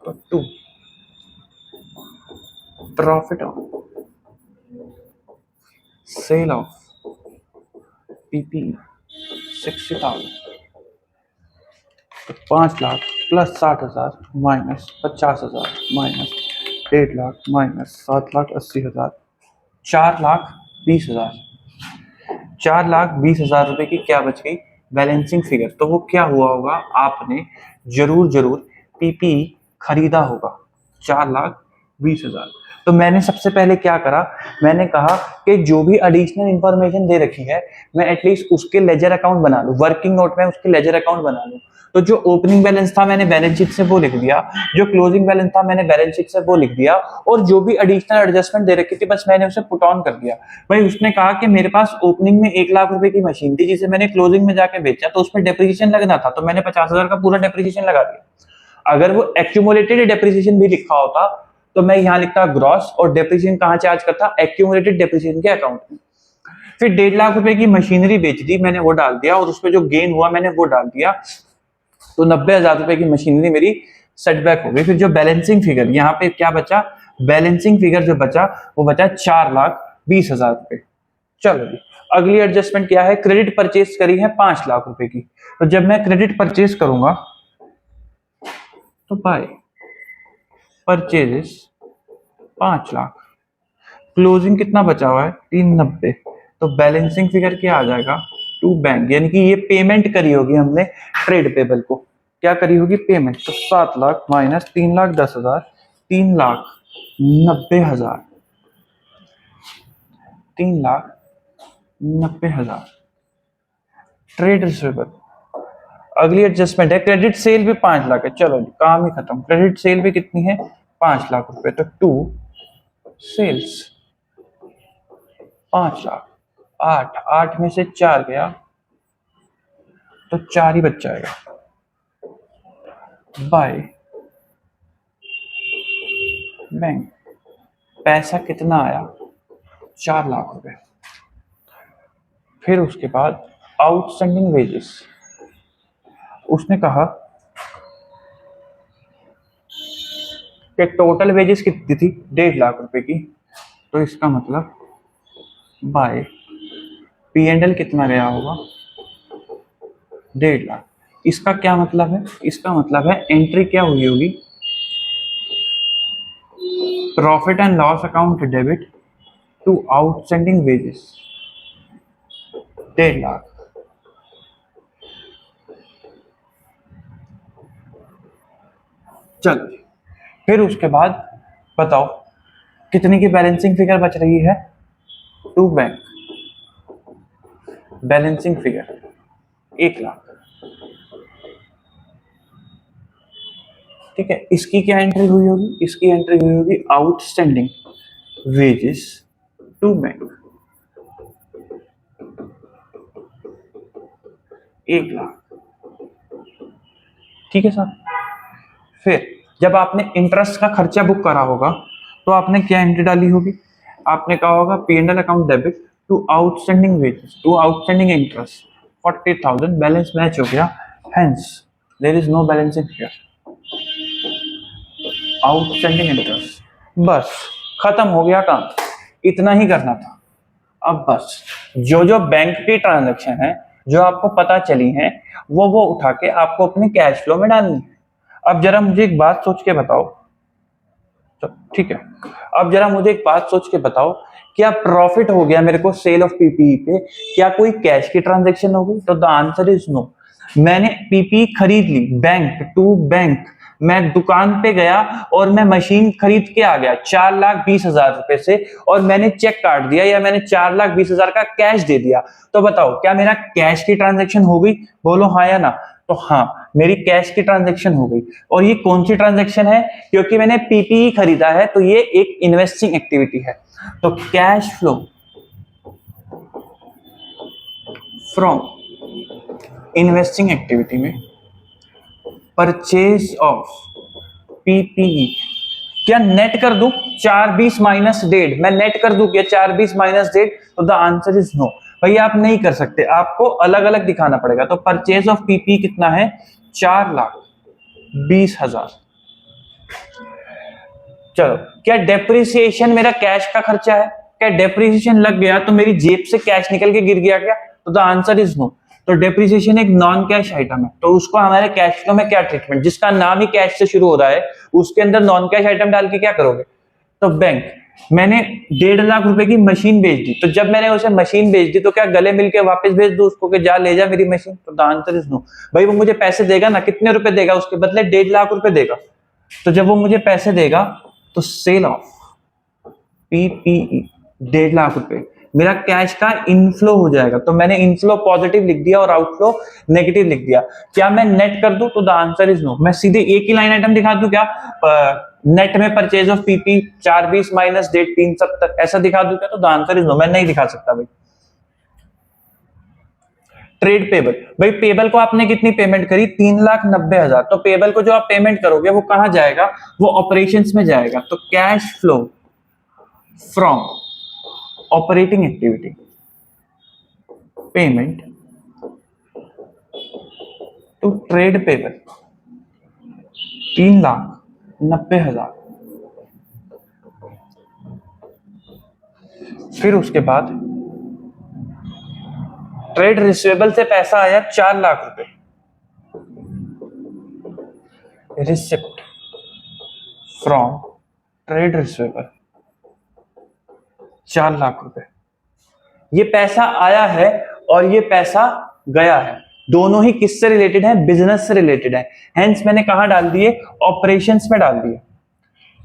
तो to profit of sale of PP 60,000, तो 5 lakh plus 60,000 minus 50,000 minus 1.5 lakh minus 7,80,000, 4,20,000। 4,20,000 रुपए की क्या बच गई? Balancing figure. तो वो क्या हुआ होगा? आपने जरूर जरूर पीपी खरीदा होगा 4,20,000। तो मैंने सबसे पहले क्या करा, मैंने कहा कि जो भी एडिशनल इंफॉर्मेशन दे रखी है मैं एटलीस्ट उसके लेजर अकाउंट बना लूं, वर्किंग नोट में उसके लेजर अकाउंट बना लूं। तो जो ओपनिंग बैलेंस था मैंने बैलेंस शीट से वो लिख दिया, जो क्लोजिंग बैलेंस था मैंने बैलेंस शीट से वो लिख दिया, और जो भी एडिशनल एडजस्टमेंट दे रखी थी बस मैंने उसे पुट ऑन कर दिया। भाई उसने कहा कि मेरे पास ओपनिंग में 1 लाख रुपए की मशीन थी जिसे मैंने क्लोजिंग में जाके बेचा, तो उसमें डेप्रिसिएशन लगना था, तो मैंने 50,000 का पूरा डेप्रिसिएशन लगा दिया। अगर वो एक्यूमुलेटेड डेप्रिसिएशन भी लिखा होता तो मैं यहाँ लिखता ग्रॉस, और डेप्रिसिएशन कहाँ चार्ज करता? एक्यूमुलेटेड डेप्रिसिएशन के अकाउंट में। फिर 1.5 लाख रुपए की मशीनरी बेच दी, मैंने वो डाल दिया, और उसमें जो गेन हुआ मैंने वो डाल दिया, तो 90,000 रुपए की मशीनरी मेरी सेटबैक हो गई। फिर जो बैलेंसिंग फिगर यहाँ पे क्या बचा? बैलेंसिंग फिगर जो बचा वो बचा 4,20,000 रुपए। चलो जी, अगली एडजस्टमेंट क्या है? क्रेडिट परचेज करी है 5 लाख रुपए की। तो जब मैं क्रेडिट परचेज करूंगा तो बाय परचेजेस 5 लाख, क्लोजिंग कितना बचा हुआ है? 390। तो बैलेंसिंग फिगर क्या आ जाएगा? टू बैंक, यानी कि ये पेमेंट करी होगी हमने ट्रेड पेबल को। क्या करी होगी? पेमेंट। तो 7 लाख माइनस 3,10,000, 3,90,000, 3,90,000 ट्रेड रिसीवेबल। अगली एडजस्टमेंट है क्रेडिट सेल भी 5 लाख है। चलो जी, काम ही खत्म। क्रेडिट सेल भी कितनी है? 5 लाख रुपए। तो टू सेल्स 5 लाख, 8 में से 4 गया तो 4 ही बच जाएगा। बाय बैंक पैसा कितना आया? 4 लाख रुपए। फिर उसके बाद आउटस्टैंडिंग वेजेस, उसने कहा कि टोटल वेजेस कितनी थी? 1.5 लाख रुपए की। तो इसका मतलब बाय P&L कितना गया होगा? 1.5 लाख। इसका क्या मतलब है? इसका मतलब है एंट्री क्या हुई होगी? Profit and loss account debit to outstanding wages 1.5 lakh. चलो फिर उसके बाद बताओ कितनी की बैलेंसिंग फिगर बच रही है? To bank balancing figure 1 lakh. ठीक है, इसकी क्या एंट्री हुई होगी? इसकी एंट्री हुई होगी outstanding wages to bank 1 lakh. ठीक है सर। फिर जब आपने इंटरेस्ट का खर्चा बुक करा होगा तो आपने क्या एंट्री डाली होगी? आपने कहा होगा P&L account debit to outstanding wages to outstanding interest 40,000, balance match हो गया, hence there is no balancing here. Outstanding interest, बस खत्म हो गया काम, इतना ही करना था। अब बस जो जो बैंक की ट्रांजैक्शन है जो आपको पता चली हैं वो उठा के आपको अपने कैश फ्लो में डालनी है। अब जरा मुझे एक बात सोच के बताओ, तो ठीक है, अब जरा मुझे एक बात सोच के बताओ, क्या प्रॉफिट हो गया मेरे को सेल ऑफ पीपीई पे? क्या कोई कैश की ट्रांजैक्शन हो गई? तो द आंसर इज नो। मैंने पीपीई खरीद ली बैंक टू बैंक, मैं दुकान पे गया और मैं मशीन खरीद के आ गया 4,20,000 रुपए से, और मैंने चेक काट दिया या मैंने 4,20,000 का कैश दे दिया। तो बताओ क्या मेरा कैश की ट्रांजैक्शन हो गई? बोलो हाँ या ना। तो हाँ, मेरी कैश की ट्रांजैक्शन हो गई। और ये कौन सी ट्रांजैक्शन है? क्योंकि मैंने पीपीई खरीदा है तो ये एक इन्वेस्टिंग एक्टिविटी है। तो cash flow from investing activity में परचेज ऑफ पीपीई, क्या नेट कर दूं 420 माइनस 1.5? मैं नेट कर दूं क्या 420 माइनस 1.5? तो द आंसर इज नो। भैया आप नहीं कर सकते, आपको अलग अलग दिखाना पड़ेगा। तो परचेज ऑफ पीपी कितना है? 4,20,000। चलो, क्या डेप्रिसिएशन मेरा कैश का खर्चा है? क्या डेप्रिसिएशन लग गया तो मेरी जेब से कैश निकल के गिर गया क्या? तो द आंसर इज नो। तो डेप्रिसिएशन एक नॉन कैश आइटम है, तो उसको हमारे कैश फ्लो में क्या ट्रीटमेंट, जिसका नाम ही कैश से शुरू हो रहा है, उसके अंदर नॉन कैश आइटम डाल के क्या करोगे? तो बैंक, मैंने 1.5 लाख रुपए की मशीन बेच दी, तो जब मैंने उसे मशीन बेच दी तो क्या गले मिलके वापस भेज दू उसको कि जा ले जा मेरी मशीन? तो द आंसर इज नो। भाई वो मुझे पैसे देगा ना, कितने रुपए देगा? उसके बदले 1.5 लाख रुपए देगा। तो जब वो मुझे पैसे देगा तो सेल ऑफ पीपीई 1.5 लाख रुपए मेरा कैश का इनफ्लो हो जाएगा। तो मैंने इनफ्लो पॉजिटिव लिख दिया और आउटफ्लो नेगेटिव लिख दिया। क्या मैं नेट कर दूं? तो द आंसर इज नो। मैं सीधे एक ही लाइन आइटम दिखा दूं क्या? नेट में परचेज ऑफ पीपी 420 माइनस 1.5 370 ऐसा दिखा दूं क्या? तो द आंसर इज नो, मैं नहीं दिखा सकता भाई। ट्रेड पेबल, भाई पेबल को आपने कितनी पेमेंट करी? 3,90,000। तो पेबल को जो आप पेमेंट करोगे वो कहां जाएगा? वो ऑपरेशंस में जाएगा। तो cash flow from operating activity payment to trade payable 3,90,000। फिर उसके बाद ट्रेड रिसीवेबल से पैसा आया 4 लाख रुपए, receipt from trade receivable 4 lakh रुपए। ये पैसा आया है और ये पैसा गया है, दोनों ही किससे रिलेटेड है? बिजनेस से रिलेटेड है। हेंस मैंने कहां डाल दिए? ऑपरेशंस में डाल दिए।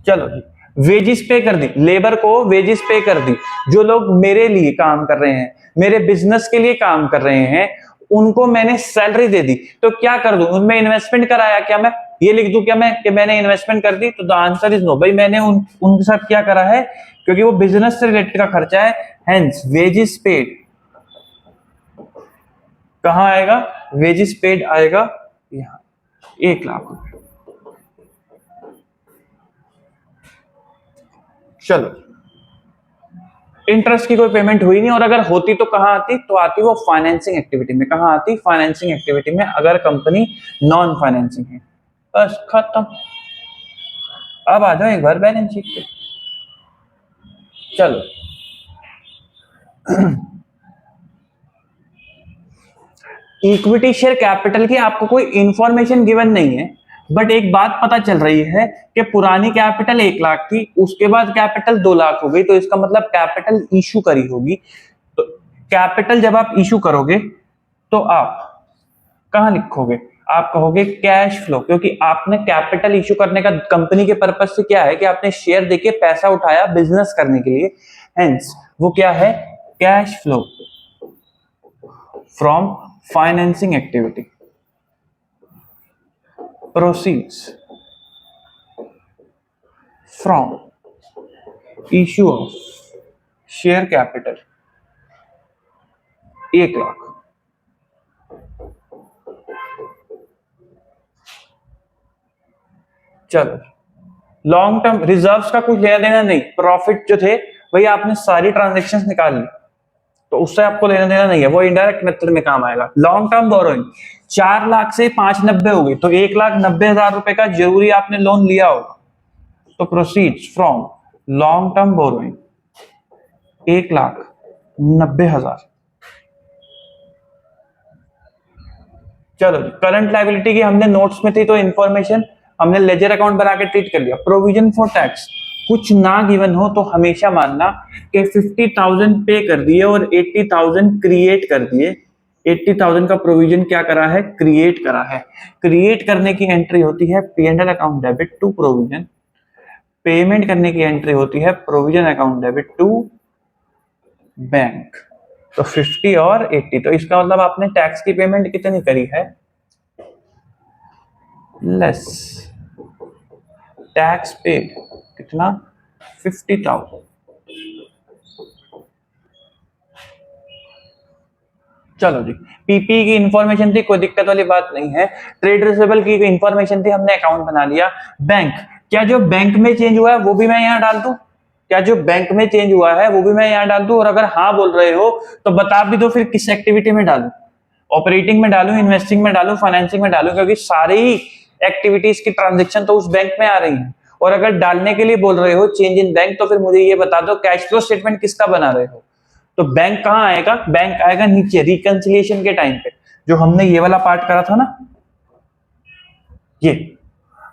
चलो जी, वेजिस पे कर दी, लेबर को वेजिस पे कर दी। जो लोग मेरे लिए काम कर रहे हैं, मेरे बिजनेस के लिए काम कर रहे हैं, उनको मैंने सैलरी दे दी। तो क्या कर दूं? उनमें इन्वेस्टमेंट कराया क्या? मैं ये लिख दूं क्या मैं कि मैंने इन्वेस्टमेंट कर दी? तो द आंसर इज नो। भाई मैंने उनके साथ क्या करा है? क्योंकि वो बिजनेस से रिलेटेड का खर्चा है, हेंस वेजिस पेड कहां आएगा? वेजिस पेड आएगा यहां, 1 लाख रुपए। चलो, इंटरेस्ट की कोई पेमेंट हुई नहीं, और अगर होती तो कहां आती? तो आती वो फाइनेंसिंग एक्टिविटी में। कहां आती? फाइनेंसिंग एक्टिविटी में, अगर कंपनी नॉन फाइनेंसिंग है। बस खत्म। अब आ जाओ एक बार बैलेंस शीट पे। चलो इक्विटी शेयर कैपिटल की आपको कोई इंफॉर्मेशन गिवन नहीं है, बट एक बात पता चल रही है कि पुरानी कैपिटल 1 लाख थी, उसके बाद कैपिटल 2 लाख हो गई, तो इसका मतलब कैपिटल इशू करी होगी। तो कैपिटल जब आप इशू करोगे तो आप कहां लिखोगे? आप कहोगे कैश फ्लो, क्योंकि आपने कैपिटल इशू करने का कंपनी के पर्पज से क्या है कि आपने शेयर देके पैसा उठाया बिजनेस करने के लिए, हेंस वो क्या है? Cash flow from financing activity proceeds from issue of share capital 1 lakh. चलो, लॉन्ग टर्म रिजर्व्स का कुछ लेना देना नहीं, प्रॉफिट जो थे वही आपने सारी ट्रांजैक्शंस निकाल ली, तो उससे आपको लेना देना नहीं है, वो इनडायरेक्ट मेथड में काम आएगा। लॉन्ग टर्म बोरोइंग 4 लाख से 590 हो गई, तो 1,90,000 रुपए का जरूरी आपने लोन लिया होगा। तो proceeds from long term borrowing 1,90,000। चलो, करंट लायबिलिटी की हमने नोट्स में थी तो इंफॉर्मेशन हमने लेजर अकाउंट बना के ट्रीट कर लिया। प्रोविजन फॉर टैक्स कुछ ना गिवन हो तो हमेशा मानना कि 50,000 पे कर दिए और 80,000 क्रिएट कर दिए। 80,000 का प्रोविजन क्या करा है? क्रिएट करा है। क्रिएट करने की एंट्री होती है P&L account debit to provision, payment करने की एंट्री होती है provision account debit to bank. तो 50 और 80, तो इसका मतलब आपने टैक्स की पेमेंट कितनी करी है? लेस टैक्स पेड कितना 50,000। चलो जी, पीपी की इंफॉर्मेशन थी, कोई दिक्कत वाली बात नहीं है। ट्रेड रिसीवेबल की इंफॉर्मेशन थी, हमने अकाउंट बना लिया। बैंक, क्या जो बैंक में चेंज हुआ है वो भी मैं यहाँ डाल दूं? क्या जो बैंक में चेंज हुआ है वो भी मैं यहाँ डाल दूं? और अगर हाँ बोल रहे हो तो बता भी दो फिर किस एक्टिविटी में डालूं, ऑपरेटिंग में डालूं, इन्वेस्टिंग में डालूं, फाइनेंसिंग में डालूं, क्योंकि सारी एक्टिविटीज की ट्रांजेक्शन तो उस बैंक में आ रही है। और अगर डालने के लिए बोल रहे हो चेंज इन बैंक, तो फिर मुझे ये बता दो कैश फ्लो स्टेटमेंट किसका बना रहे हो? तो बैंक कहाँ आएगा? बैंक आएगा नीचे रिकंसिलिएशन के टाइम पे, जो हमने ये वाला पार्ट करा था ना, ये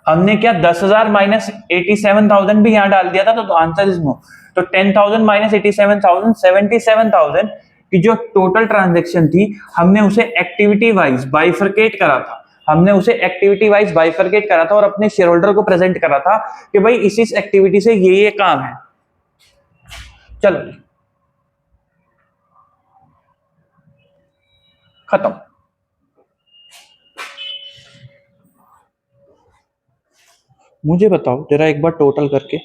हमने क्या 10,000 माइनस 87,000 भी यहां डाल दिया था, तो आंसर इज नो। तो 10,000 माइनस 87,000 77,000 की जो टोटल ट्रांजेक्शन थी, हमने उसे एक्टिविटी वाइज बाइफरकेट करा था। हमने उसे एक्टिविटी वाइज बाइफरकेट करा था और अपने शेयर होल्डर को प्रेजेंट करा था कि भाई इस एक्टिविटी से ये काम है। चलो खत्म। मुझे बताओ जरा एक बार टोटल करके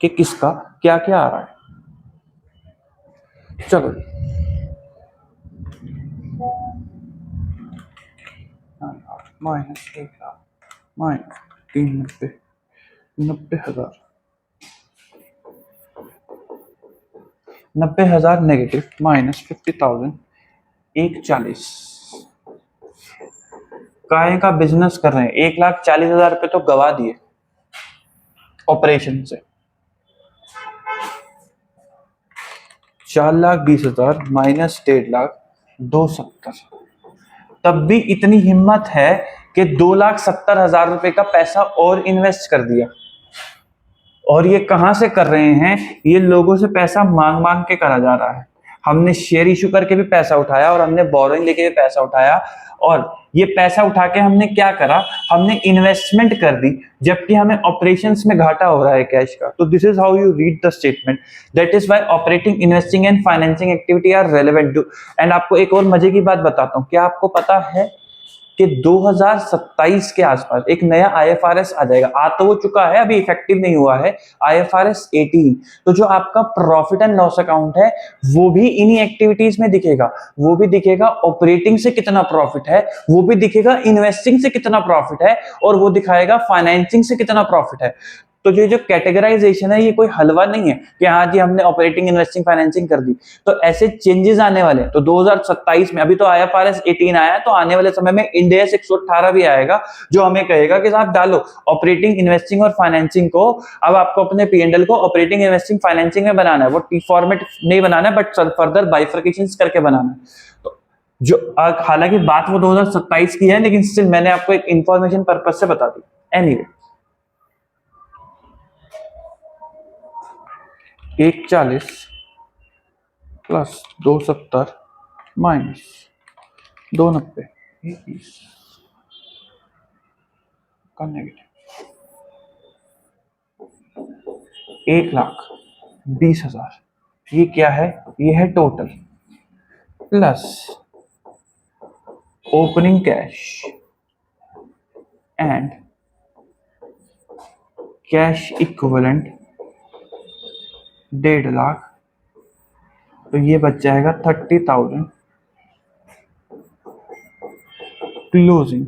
कि किसका क्या क्या आ रहा है। चलो माइनस 1,00,000 माइनस 390 90,000 90,000 नेगेटिव माइनस 50,000 140। काय का बिजनेस कर रहे हैं, 1,40,000 रुपए तो गवा दिए ऑपरेशन से। 4,20,000 माइनस 1,50,000 270। तब भी इतनी हिम्मत है कि 2,70,000 रुपए का पैसा और इन्वेस्ट कर दिया। और ये कहां से कर रहे हैं? ये लोगों से पैसा मांग मांग के करा जा रहा है। हमने शेयर इशू करके भी पैसा उठाया और हमने बोरोइंग लेके भी पैसा उठाया, और ये पैसा उठा के हमने क्या करा? हमने इन्वेस्टमेंट कर दी, जबकि हमें ऑपरेशंस में घाटा हो रहा है कैश का। तो this is how you read the statement. That is why operating, investing and financing activity are relevant to. And आपको एक और मजे की बात बताता हूं, क्या आपको पता है कि 2027 के आसपास एक नया आईएफआरएस आ जाएगा? आ तो वो चुका है, अभी इफेक्टिव नहीं हुआ है, आईएफआरएस 18। तो जो आपका प्रॉफिट एंड लॉस अकाउंट है वो भी इन्हीं एक्टिविटीज में दिखेगा। वो भी दिखेगा ऑपरेटिंग से कितना प्रॉफिट है, वो भी दिखेगा इन्वेस्टिंग से कितना प्रॉफिट है, और वो दिखाएगा फाइनेंसिंग से कितना प्रॉफिट है। तो ये जो कैटेगराइजेशन है ये कोई हलवा नहीं है कि हाँ जी हमने ऑपरेटिंग, इन्वेस्टिंग, फाइनेंसिंग कर दी। तो ऐसे चेंजेस आने वाले हैं। तो 2027 में, अभी तो आईएफआरएस 18 आया है, तो आने वाले समय में इंड AS 118 भी आएगा, जो हमें कहेगा कि साहब डालो ऑपरेटिंग, इन्वेस्टिंग और फाइनेंसिंग को। अब आपको अपने P&L को ऑपरेटिंग, इन्वेस्टिंग, फाइनेंसिंग में बनाना है। वो टी फॉर्मेट नहीं बनाना है, बट फर्दर बाइफर्केशन करके बनाना है। तो जो हालांकि बात वो 2027 की है, लेकिन स्टिल मैंने आपको एक इंफॉर्मेशन पर्पज से बता दी। एनीवे 140 प्लस 270 माइनस 290 20 का नेगेटिव 1,20,000। ये क्या है? ये है total, plus opening cash and cash equivalent 1,50,000। तो ये बच जाएगा 30,000 closing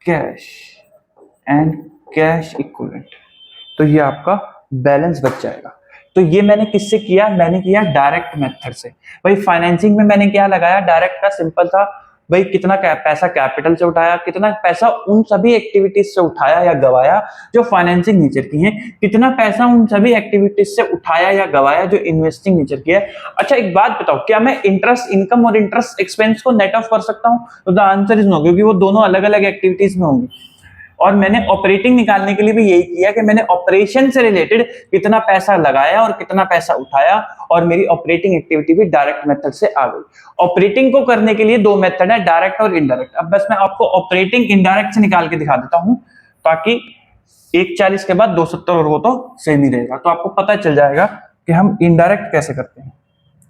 cash and cash equivalent. तो ये आपका बैलेंस बच जाएगा। तो ये मैंने किससे किया? मैंने किया डायरेक्ट मेथड से। भाई फाइनेंसिंग में मैंने क्या लगाया? डायरेक्ट का सिंपल था, भाई कितना पैसा कैपिटल से उठाया, कितना पैसा उन सभी एक्टिविटीज से उठाया या गवाया जो फाइनेंसिंग नेचर की हैं, कितना पैसा उन सभी एक्टिविटीज से उठाया या गवाया जो इन्वेस्टिंग नेचर की है। अच्छा एक बात बताओ, क्या मैं इंटरेस्ट इनकम और इंटरेस्ट एक्सपेंस को नेट ऑफ कर सकता हूं? तो द आंसर इज नो, क्योंकि वो दोनों अलग अलग एक्टिविटीज में होंगी। और मैंने ऑपरेटिंग निकालने के लिए भी यही किया कि मैंने ऑपरेशन से रिलेटेड कितना पैसा लगाया और कितना पैसा उठाया, और मेरी ऑपरेटिंग एक्टिविटी भी डायरेक्ट मेथड से आ गई। ऑपरेटिंग को करने के लिए दो मेथड है, डायरेक्ट और इनडायरेक्ट। अब बस मैं आपको ऑपरेटिंग इनडायरेक्ट से निकाल के दिखा देता हूं, ताकि 140 के बाद 270 और वो तो सेम ही रहेगा, तो आपको पता चल जाएगा कि हम इनडायरेक्ट कैसे करते हैं।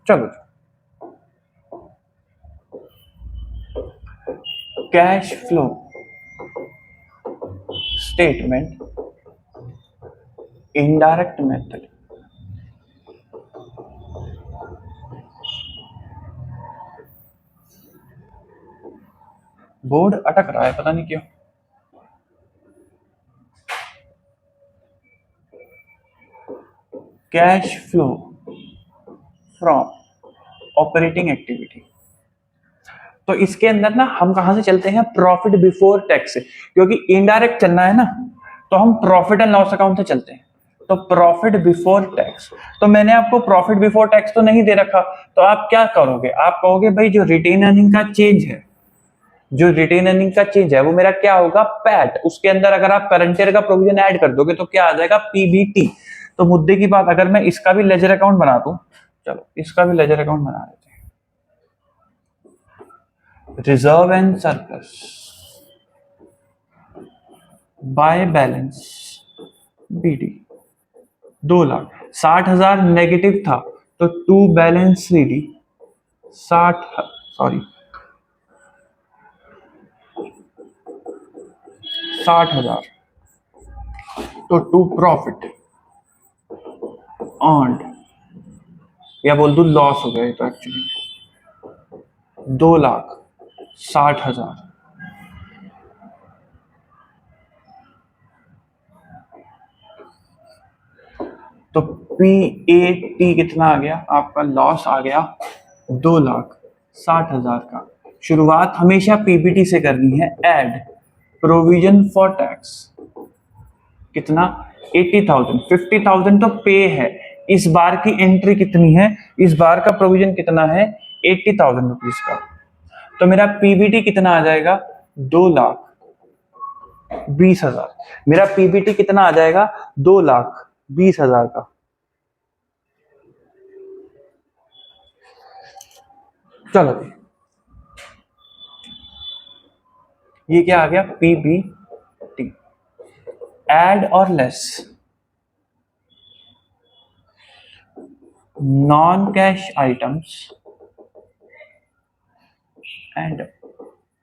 चलो cash flow statement indirect method. Board अटक रहा है, पता नहीं क्यों। Cash flow from operating activity. तो इसके अंदर ना हम कहां से चलते हैं, प्रॉफिट बिफोर टैक्स से, क्योंकि इनडायरेक्ट चलना है ना, तो हम प्रॉफिट एंड लॉस अकाउंट से चलते हैं। तो प्रॉफिट बिफोर टैक्स, तो मैंने आपको प्रॉफिट बिफोर टैक्स तो नहीं दे रखा, तो आप क्या करोगे, आप कहोगे भाई जो रिटेन अर्निंग का चेंज है, जो रिटेन अर्निंग का चेंज है वो मेरा क्या होगा, पैट। उसके अंदर अगर आप करंट ईयर का प्रोविजन ऐड कर दोगे तो क्या आ जाएगा, पीबीटी। तो मुद्दे की बात, अगर मैं इसका भी लेजर अकाउंट बना दूं, चलो इसका भी लेजर अकाउंट बना देते हैं। Reserve and surplus by balance BD 2 lakh, 60,000 negative था, तो टू बैलेंस बीडी 60,000 तो टू प्रॉफिट अर्न्ड, या बोल दू लॉस हो गया तो एक्चुअली 2,60,000। तो PAT कितना आ गया आपका, लॉस आ गया 2,60,000 का। शुरुआत हमेशा PBT से करनी है। ऐड प्रोविजन फॉर टैक्स कितना, 80,000, 50,000 तो पे है। इस बार की एंट्री कितनी है, इस बार का प्रोविजन कितना है, 80,000 रुपीज का। तो मेरा PBT कितना आ जाएगा, 2,20,000। मेरा PBT कितना आ जाएगा, 2,20,000 का। चलो ये क्या आ गया, PBT। ऐड और less non cash items and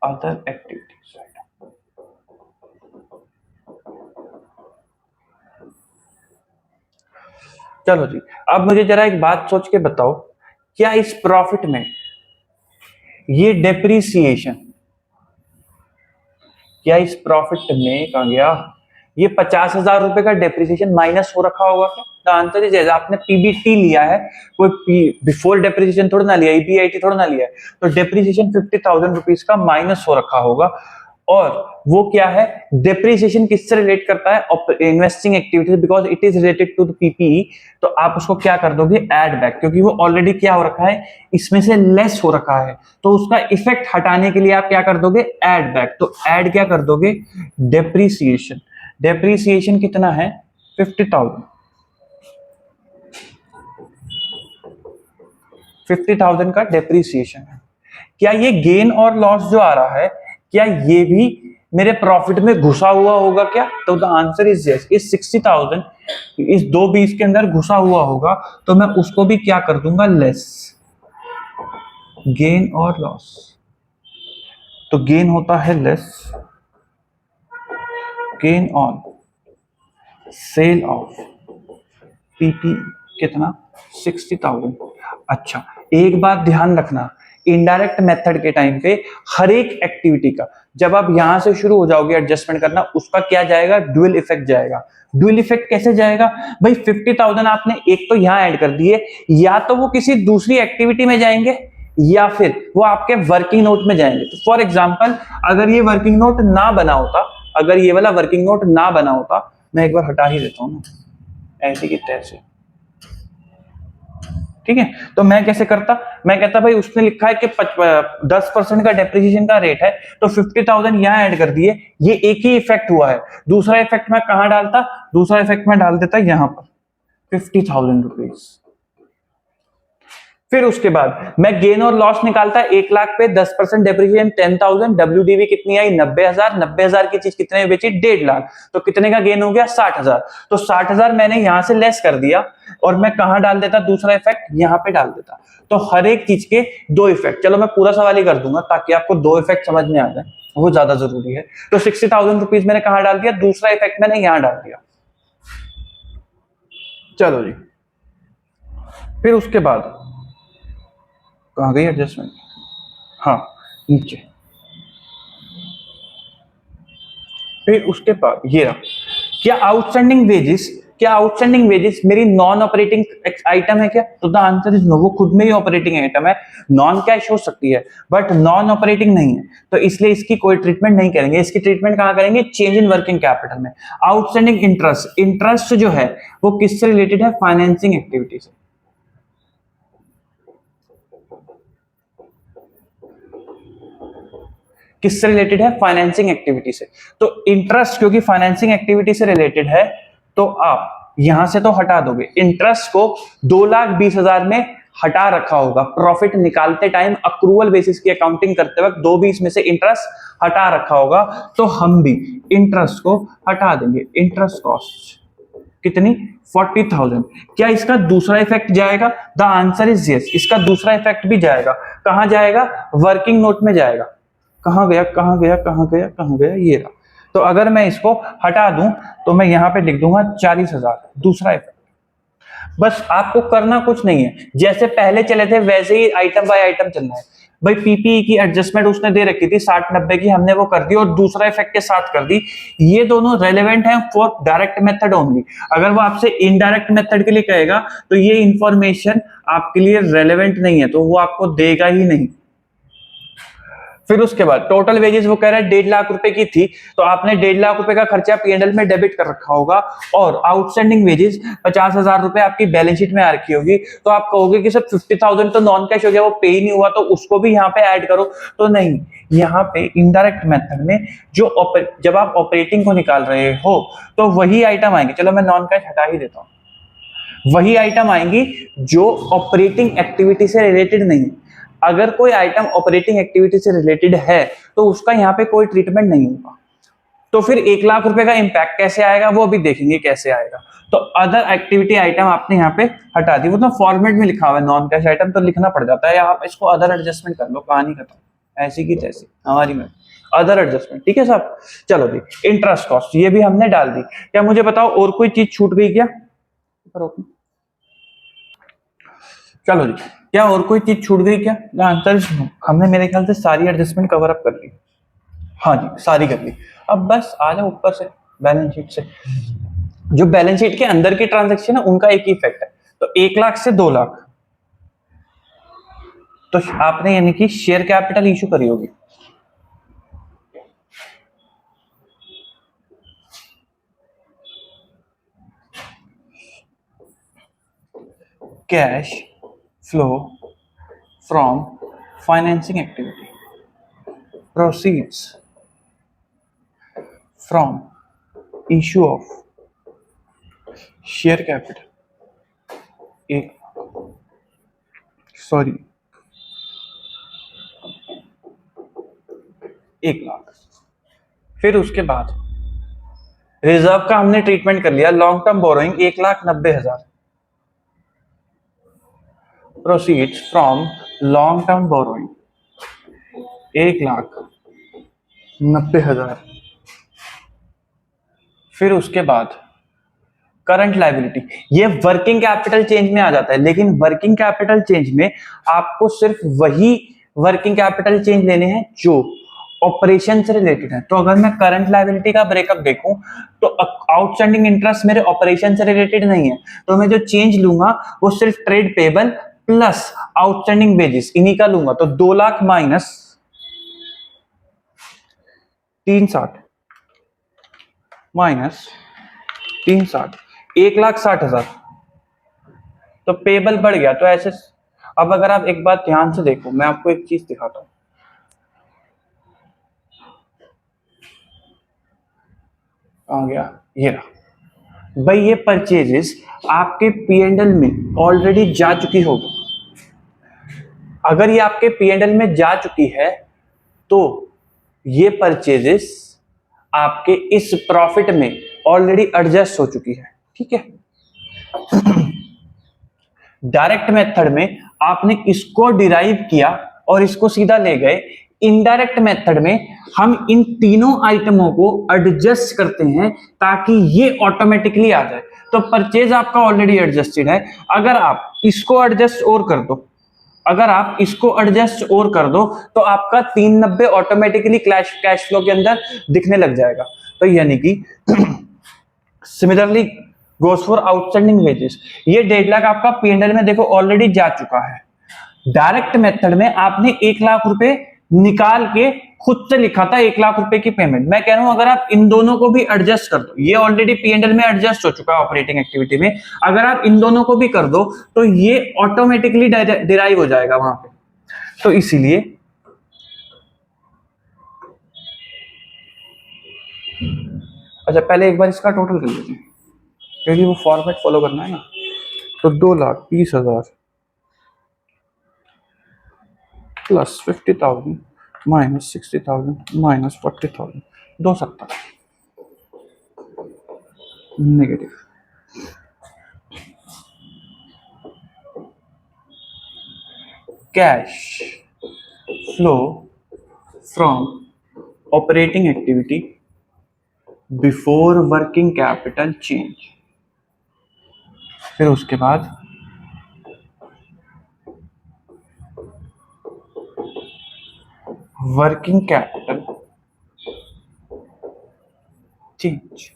other activities. चलो जी, अब मुझे जरा एक बात सोच के बताओ, क्या इस प्रॉफिट में ये डेप्रीसिएशन, क्या इस प्रॉफिट में कहा गया ये 50,000 रुपए का डेप्रिसिएशन माइनस हो रखा होगा क्या? द आंसर इज जैसे आपने पीबीटी लिया है, कोई बिफोर डेप्रिसिएशन थोड़ा ना लिया, ईपीआईटी थोड़ा ना लिया है, तो डेप्रिसिएशन 50,000 रुपीज का माइनस हो रखा होगा। और वो क्या है, डेप्रिसिएशन किससे रिलेट करता है, investing activities, because it is related to the PPE. तो आप उसको क्या कर दोगे, ऐड बैक, क्योंकि वो ऑलरेडी क्या हो रखा है, इसमें से लेस हो रखा है, तो उसका इफेक्ट हटाने के लिए आप क्या कर दोगे, ऐड बैक। तो ऐड क्या कर दोगे, डेप्रिसिएशन। डेप्रिसिएशन कितना है, 50,000। 50,000 का डेप्रिसिएशन है। क्या ये गेन और लॉस जो आ रहा है, क्या ये भी मेरे प्रॉफिट में घुसा हुआ होगा क्या? तो द आंसर इज यस। इस 60,000 इस 220 के अंदर घुसा हुआ होगा, तो मैं उसको भी क्या कर दूंगा, लेस। गेन और लॉस, तो गेन होता है less, gain on sale of PP कितना, 60,000। अच्छा, एक बात ध्यान रखना, इनडायरेक्ट मेथड के टाइम पे हर एक एक्टिविटी का जब आप यहां से शुरू हो जाओगे एडजस्टमेंट करना, उसका क्या जाएगा, ड्यूअल इफेक्ट जाएगा। ड्यूअल इफेक्ट कैसे जाएगा भाई, 50,000 आपने एक तो यहां ऐड कर दिए, या तो वो किसी दूसरी एक्टिविटी में जाएंगे या फिर वो आपके वर्किंग नोट में जाएंगे। तो फॉर एग्जांपल, अगर ये वर्किंग नोट ना बना होता, अगर ये वाला वर्किंग नोट ना बना होता, मैं एक बार हटा ही देता हूं ना, ऐसे की तैसे, ठीक है। तो मैं कैसे करता, मैं कहता भाई उसने लिखा है कि 10% का डेप्रिसिएशन का रेट है, तो 50,000 यहां ऐड कर दिए, ये एक ही इफेक्ट हुआ है। दूसरा इफेक्ट मैं कहां डालता, दूसरा इफेक्ट मैं डाल देता यहां पर, 50,000 रुपीज। फिर उसके बाद मैं गेन और लॉस निकालता 1 लाख पे 10% डेप्रिसिएशन 10,000, डब्ल्यूडीवी कितनी आई 90,000, 90,000 की चीज कितने में बेची 1.5 लाख, तो कितने का गेन हो गया 60,000। तो 60,000 मैंने यहां से लेस कर दिया और मैं कहां डाल देता दूसरा इफेक्ट, यहां पे डाल देता। तो हर एक चीज के दो इफेक्ट, चलो मैं पूरा सवाल ही कर दूंगा ताकि आपको दो इफेक्ट समझ में आ जाए, वो ज्यादा जरूरी है। तो 60,000 रुपीज मैंने कहां डाल दिया, दूसरा इफेक्ट मैंने यहां डाल दिया। चलो जी, फिर उसके बाद कहां गई एडजस्टमेंट, हाँ नीचे। फिर उसके बाद ये रहा, क्या आउटस्टैंडिंग वेजेस मेरी नॉन ऑपरेटिंग आइटम है क्या, तो द आंसर इज नो, वो खुद में ही ऑपरेटिंग आइटम है, नॉन कैश हो सकती है बट नॉन ऑपरेटिंग नहीं है, तो इसलिए इसकी कोई ट्रीटमेंट नहीं करेंगे। इसकी ट्रीटमेंट कहां करेंगे, चेंज इन वर्किंग कैपिटल में। आउटस्टैंडिंग इंटरेस्ट, इंटरेस्ट जो है वो किससे रिलेटेड है, फाइनेंसिंग एक्टिविटी से। किससे रिलेटेड है, फाइनेंसिंग एक्टिविटी से। तो इंटरेस्ट क्योंकि फाइनेंसिंग एक्टिविटी से रिलेटेड है तो आप यहां से तो हटा दोगे, इंटरेस्ट को 2,20,000 में हटा रखा होगा, प्रॉफिट निकालते टाइम अक्रूवल बेसिस की अकाउंटिंग करते वक्त 2,20 में से इंटरेस्ट हटा रखा होगा, तो हम भी इंटरेस्ट को हटा देंगे। इंटरेस्ट कॉस्ट कितनी 40,000। क्या इसका दूसरा इफेक्ट जाएगा, द आंसर इज यस, इसका दूसरा इफेक्ट भी जाएगा। कहां जाएगा, वर्किंग नोट में जाएगा। कहां गया कहां गया कहां गया कहां गया, ये रहा। तो अगर मैं इसको हटा दूं तो मैं यहां पे लिख दूंगा 40,000 दूसरा इफेक्ट। बस आपको करना कुछ नहीं है, जैसे पहले चले थे वैसे ही आइटम बाय आइटम चलना है। भाई पीपीई की एडजस्टमेंट उसने दे रखी थी 60-90 की, हमने वो कर दी और दूसरा इफेक्ट के साथ कर दी। ये दोनों रेलेवेंट हैं फॉर डायरेक्ट मेथड ओनली। अगर वो आपसे इनडायरेक्ट मेथड के लिए कहेगा तो ये इंफॉर्मेशन आपके लिए रेलेवेंट नहीं है, तो वो आपको देगा ही नहीं। फिर उसके बाद टोटल वेजेस वो कह रहा है 1.5 लाख रुपए की थी, तो आपने 1.5 लाख रुपए का खर्चा पीएनएल में डेबिट कर रखा होगा और आउटस्टैंडिंग वेजेस 50,000 रुपए आपकी बैलेंस शीट में आ रखी होगी। तो आप कहोगे कि सर 50,000 तो नॉन कैश हो गया, वो पे ही नहीं हुआ, तो उसको भी यहाँ पे ऐड करो। तो नहीं, यहाँ पे इनडायरेक्ट मेथड में जो जब आप ऑपरेटिंग को निकाल रहे हो तो वही आइटम आएंगे। चलो मैं नॉन कैश हटा ही देता हूँ, वही आइटम आएंगी जो ऑपरेटिंग एक्टिविटी से रिलेटेड नहीं। अगर कोई आइटम ऑपरेटिंग एक्टिविटी से रिलेटेड है तो उसका यहाँ पे कोई ट्रीटमेंट नहीं होगा। तो फिर 1 लाख रुपए का इंपैक्ट कैसे आएगा वो भी देखेंगे कैसे आएगा। तो अदर एक्टिविटी आइटम आपने यहाँ पे हटा दी, वो तो फॉर्मेट में लिखा हुआ है, नॉन कैश आइटम तो लिखना पड़ जाता है, आप इसको अदर एडजस्टमेंट कर लो, कहानी खत्म, ऐसी की तैसी हमारी में अदर एडजस्टमेंट। ठीक है साहब, चलो जी, इंटरेस्ट कॉस्ट ये भी हमने डाल दी। क्या मुझे बताओ और कोई चीज छूट गई क्या, चलो जी, क्या और कोई चीज छूट गई क्या, आंसर हमने मेरे ख्याल से सारी एडजस्टमेंट कवर अप कर ली। हाँ जी सारी कर ली। अब बस आ जाओ ऊपर से बैलेंस शीट से। जो बैलेंस शीट के अंदर की ट्रांजैक्शन है उनका एक ही इफेक्ट है, तो 1 लाख से 2 लाख, तो आपने यानी कि शेयर कैपिटल इशू करी होगी। Cash flow from financing activity, proceeds from issue of share capital, एक सॉरी 1 लाख। फिर उसके बाद रिजर्व का हमने ट्रीटमेंट कर लिया, long term borrowing 1,90,000, proceeds from long term borrowing 1,90,000। फिर उसके बाद करंट लायबिलिटी, ये वर्किंग कैपिटल चेंज में आ जाता है, लेकिन वर्किंग कैपिटल चेंज में आपको सिर्फ वही वर्किंग कैपिटल चेंज लेने हैं जो ऑपरेशन से रिलेटेड है। तो अगर मैं करंट लायबिलिटी का ब्रेकअप देखूं तो आउटस्टैंडिंग इंटरेस्ट मेरे ऑपरेशन से रिलेटेड नहीं है, तो मैं जो चेंज लूंगा वो सिर्फ trade payable plus outstanding wages इन्हीं का लूंगा। तो 2 लाख माइनस 360 माइनस 360 1,60,000, तो पेबल बढ़ गया। तो ऐसे अब अगर आप एक बात ध्यान से देखो, मैं आपको एक चीज दिखाता हूं, आ गया ये रहा भाई, ये परचेजेस आपके पीएनएल में ऑलरेडी जा चुकी होगी, अगर ये आपके P&L में जा चुकी है तो ये परचेजेस आपके इस प्रॉफिट में ऑलरेडी एडजस्ट हो चुकी है, ठीक है। डायरेक्ट मेथड में आपने इसको डिराइव किया और इसको सीधा ले गए। इनडायरेक्ट मेथड में हम इन तीनों आइटमों को एडजस्ट करते हैं ताकि ये ऑटोमेटिकली आ जाए। तो परचेज आपका ऑलरेडी एडजस्टेड है। अगर आप इसको एडजस्ट और कर दो, अगर आप इसको एडजस्ट और कर दो तो आपका 390 ऑटोमेटिकली कैश फ्लो के अंदर दिखने लग जाएगा। तो यानी कि similarly goes for outstanding wages, ये 1.5 लाख आपका P&L में देखो ऑलरेडी जा चुका है। डायरेक्ट मेथड में आपने 1 लाख रुपए निकाल के खुद से लिखा था 1 लाख रुपए की पेमेंट। मैं कह रहा हूं अगर आप इन दोनों को भी एडजस्ट कर दो, ये ऑलरेडी P&L में एडजस्ट हो चुका है ऑपरेटिंग एक्टिविटी में, अगर आप इन दोनों को भी कर दो तो ये ऑटोमेटिकली डिराइव हो जाएगा वहां पे। तो इसीलिए अच्छा पहले एक बार इसका टोटल कर लेते हैं क्योंकि वो फॉर्मेट फॉलो करना है ना। तो 2,20,000 plus 50,000 minus 60,000 minus 40,000, 270 negative. Cash flow from operating activity before working capital change. फिर उसके बाद वर्किंग कैपिटल चेंज।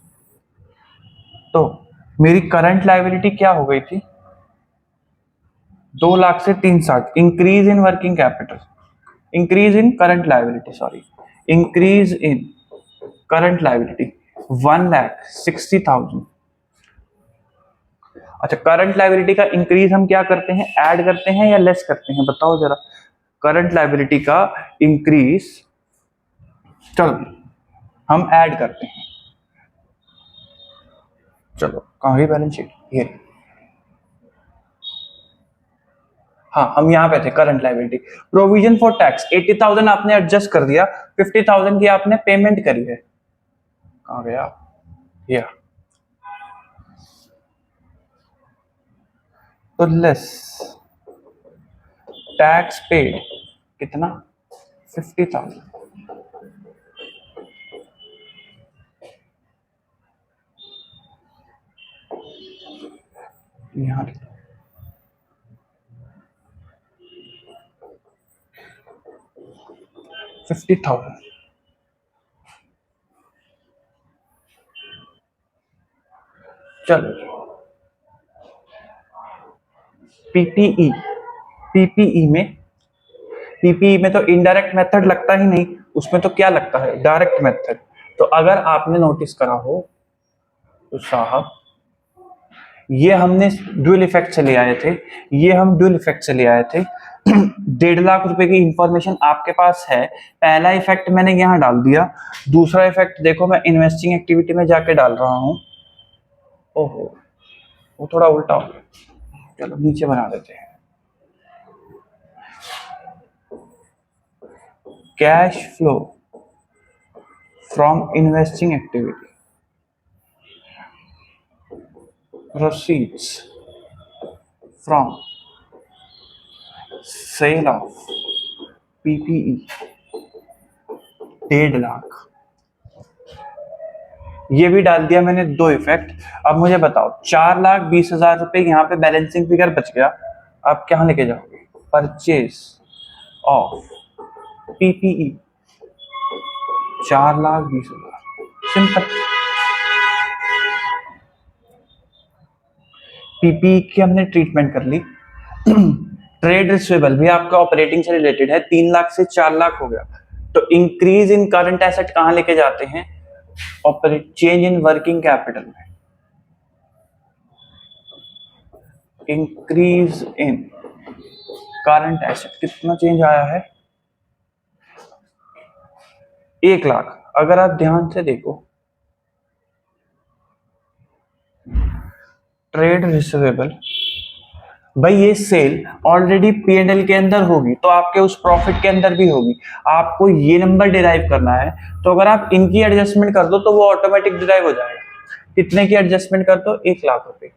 तो मेरी करंट लायबिलिटी क्या हो गई थी? 2 लाख से 360, increase in working capital, increase in current liability, sorry increase in current liability 1,60,000। अच्छा करंट लायबिलिटी का इंक्रीज हम क्या करते हैं, ऐड करते हैं या लेस करते हैं, बताओ जरा। करंट लायबिलिटी का इंक्रीज चलो हम ऐड करते हैं। चलो कहां गई बैलेंस शीट, ये हाँ हम यहाँ पे थे current liability. Provision for tax 80,000 आपने एडजस्ट कर दिया, 50,000 की आपने पेमेंट करी है। कहां गया ये, तो लेस टैक्स पेड कितना, 50,000। यहां 50,000। चलो पीपीई, पीपीई में तो इनडायरेक्ट मेथड लगता ही नहीं, उसमें तो क्या लगता है, डायरेक्ट मेथड। तो अगर आपने नोटिस करा हो तो साहब ये हमने ड्यूल इफेक्ट से ले आए थे, ये हम ड्यूल इफेक्ट से ले आए थे। 1.5 लाख रुपए की इंफॉर्मेशन आपके पास है, पहला इफेक्ट मैंने यहां डाल दिया, दूसरा इफेक्ट देखो मैं इन्वेस्टिंग एक्टिविटी में जाके डाल रहा हूं। ओहो वो थोड़ा उल्टा हो गया, चलो नीचे बना देते हैं। Cash flow from investing activity, proceeds from sale of PPE 1.5 lakh, ये भी डाल दिया मैंने, 2 इफेक्ट। अब मुझे बताओ 4,20,000 रुपए यहाँ पे बैलेंसिंग फिगर बच गया, आप क्या लेके जाओगे, purchase of PPE 4,20,000, simple. PPE की हमने ट्रीटमेंट कर ली। ट्रेड रिसीवेबल भी आपका ऑपरेटिंग से रिलेटेड है, 3 लाख से 4 लाख हो गया। तो इंक्रीज इन करंट एसेट कहां लेके जाते हैं, operate change in working capital में। इंक्रीज इन करंट एसेट कितना चेंज आया है, 1 लाख। अगर आप ध्यान से देखो ट्रेड रिसीवेबल भाई ये सेल ऑलरेडी P&L के अंदर होगी तो आपके उस प्रॉफिट के अंदर भी होगी, आपको ये नंबर डिराइव करना है। तो अगर आप इनकी एडजस्टमेंट कर दो तो वो ऑटोमेटिक डिराइव हो जाएगा। कितने की एडजस्टमेंट कर दो? 1 लाख रुपए की।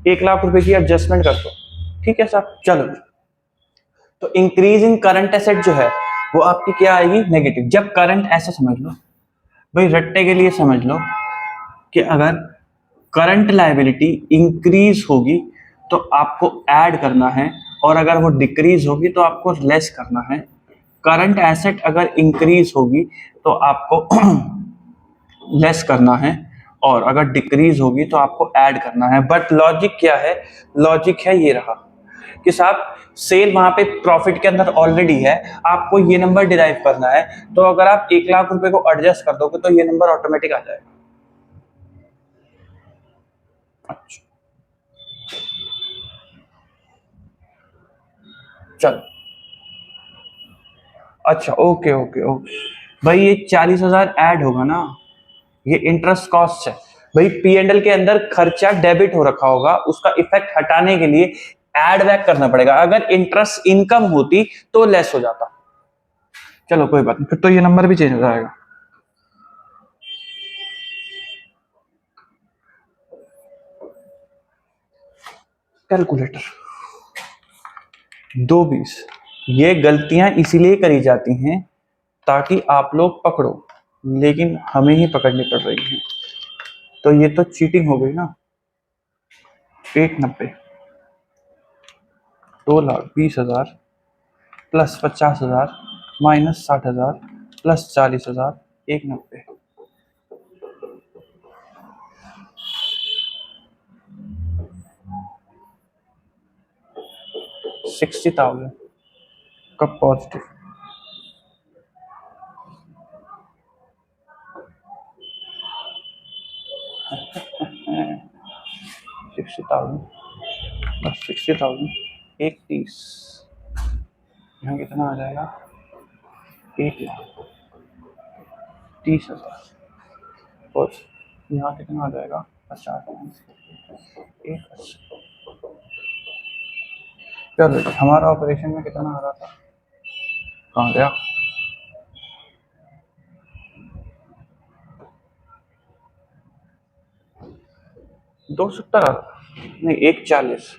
1 लाख रुपए की एडजस्टमेंट कर दो, ठीक है सर। चलो, तो इंक्रीज इन करंट एसेट जो है वो आपकी क्या आएगी? नेगेटिव। जब करंट, ऐसा समझ लो भाई, रट्टे के लिए समझ लो कि अगर करंट लायबिलिटी इंक्रीज होगी तो आपको ऐड करना है, और अगर वो डिक्रीज होगी तो आपको लेस करना है। करंट एसेट अगर इंक्रीज होगी तो आपको लेस करना है, और अगर डिक्रीज होगी तो आपको ऐड करना है। बट लॉजिक क्या है? लॉजिक है ये रहा कि साहब सेल वहां पे प्रॉफिट के अंदर ऑलरेडी है, आपको ये नंबर डिराइव करना है। तो अगर आप 1 लाख रुपए को एडजस्ट कर दोगे तो ये नंबर ऑटोमेटिक आ जाएगा। अच्छा, चलो, अच्छा, ओके ओके ओके। भाई ये 40,000 ऐड होगा ना, ये इंटरेस्ट कॉस्ट है। भाई P&L के अंदर खर्चा डेबिट हो रखा होगा, उसका इफेक्ट हटाने के लिए ऐड बैक करना पड़ेगा। अगर इंटरेस्ट इनकम होती तो लेस हो जाता। चलो कोई बात नहीं, फिर तो ये नंबर भी चेंज हो जाएगा। कैलकुलेटर 220। ये गलतियां इसीलिए करी जाती हैं ताकि आप लोग पकड़ो, लेकिन हमें ही पकड़नी पड़ रही है। तो ये तो चीटिंग हो गई ना। 890, 2,20,000 प्लस 50,000 माइनस 60,000 प्लस 40,000, 190। 60,000 कब पॉजिटिव? सिक्सटी थाउजेंड 30, यहाँ कितना आ जाएगा? 1,30,000। और यहाँ कितना आ जाएगा? 50, 180। चलो, हमारा ऑपरेशन में कितना आ रहा था? कहाँ गया? 270 आ रहा, नहीं 140।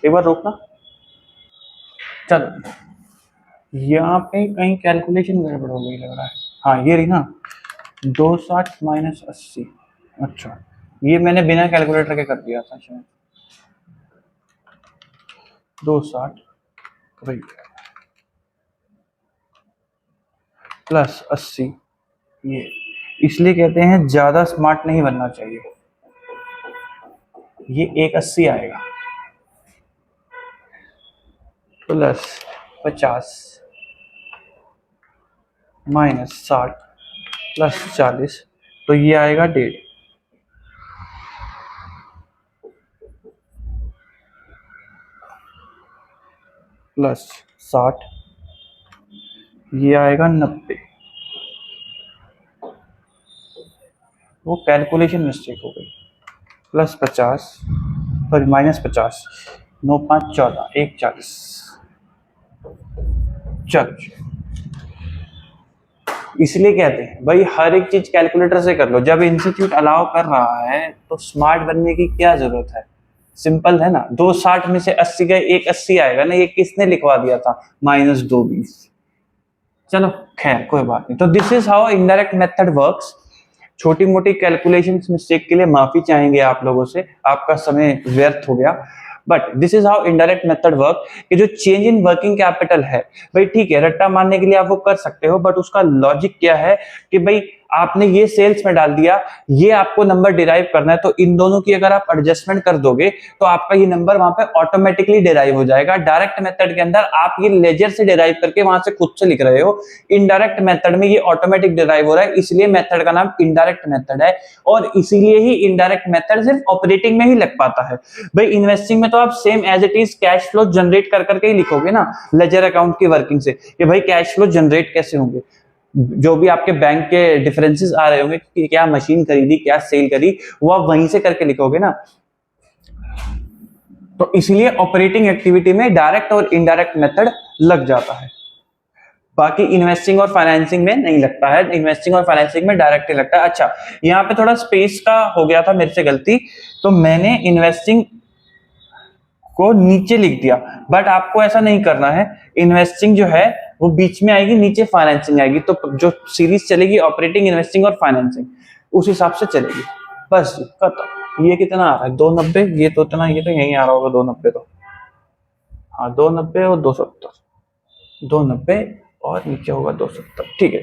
एक बार रोकना। चलो, यहाँ पे कहीं कैलकुलेशन गड़बड़ हो गई लग रहा है। हाँ, ये रही ना, 260 माइनस 80। अच्छा, ये मैंने बिना कैलकुलेटर के कर दिया था शायद। 260 प्लस 80, ये इसलिए कहते हैं ज्यादा स्मार्ट नहीं बनना चाहिए। ये 180 आएगा प्लस 50 माइनस 60 प्लस 40, तो ये आएगा 1.5 प्लस 60, ये आएगा 90। वो कैलकुलेशन मिस्टेक हो गई। Plus 50, sorry minus 50, 9 5 14, 140। चल, इसलिए कहते हैं भाई हर एक चीज कैलकुलेटर से कर लो। जब इंस्टीट्यूट अलाउ कर रहा है तो स्मार्ट बनने की क्या जरूरत है? सिंपल है ना। 260 में से 80 गए, 180 आएगा ना। ये किसने लिखवा दिया था? माइनस 220। चलो खैर कोई बात नहीं। तो this is how indirect method works. छोटी मोटी कैलकुलेशन मिस्टेक के लिए माफी चाहेंगे आप लोगों से, आपका समय व्यर्थ हो गया। But this is how indirect method work. कि जो चेंज इन वर्किंग कैपिटल है भाई, ठीक है, रट्टा मारने के लिए आप वो कर सकते हो, बट उसका लॉजिक क्या है कि भाई आपने ये सेल्स में डाल दिया, ये आपको नंबर डिराइव करना है, तो इन दोनों की अगर आप एडजस्टमेंट कर दोगे तो आपका ये नंबर वहां पे ऑटोमेटिकली डिराइव हो जाएगा। डायरेक्ट मेथड के अंदर आप ये लेजर से डिराइव करके वहां से खुद से लिख रहे हो, इनडायरेक्ट मेथड में ये ऑटोमेटिक डिराइव हो रहा है, इसलिए मेथड का नाम इनडायरेक्ट मेथड है। और इसीलिए ही इनडायरेक्ट मेथड सिर्फ ऑपरेटिंग में ही लग पाता है। भाई इन्वेस्टिंग में तो आप same as it is cash flow generate कर करके ही लिखोगे ना, लेजर अकाउंट की वर्किंग से कि भाई कैश फ्लो जनरेट कैसे होंगे। जो भी आपके बैंक के डिफरेंसेस आ रहे होंगे कि क्या मशीन खरीदी, क्या सेल करी, वो आप वहीं से करके लिखोगे ना। तो इसलिए ऑपरेटिंग एक्टिविटी में डायरेक्ट और इनडायरेक्ट मेथड लग जाता है, बाकी इन्वेस्टिंग और फाइनेंसिंग में नहीं लगता है। इन्वेस्टिंग और फाइनेंसिंग में डायरेक्ट ही लगता है। अच्छा, यहाँ पे थोड़ा स्पेस का हो गया था मेरे से गलती, तो मैंने इन्वेस्टिंग को नीचे लिख दिया, बट आपको ऐसा नहीं करना है। इन्वेस्टिंग जो है वो बीच में आएगी, नीचे फाइनेंसिंग आएगी, तो जो सीरीज चलेगी ऑपरेटिंग, इन्वेस्टिंग और फाइनेंसिंग, उस हिसाब से चलेगी। बस खत्म। ये कितना आ रहा है 290, ये तो इतना, ये तो यही आ रहा होगा 290, तो हाँ 290 और 270, 290 और नीचे होगा 270, ठीक है,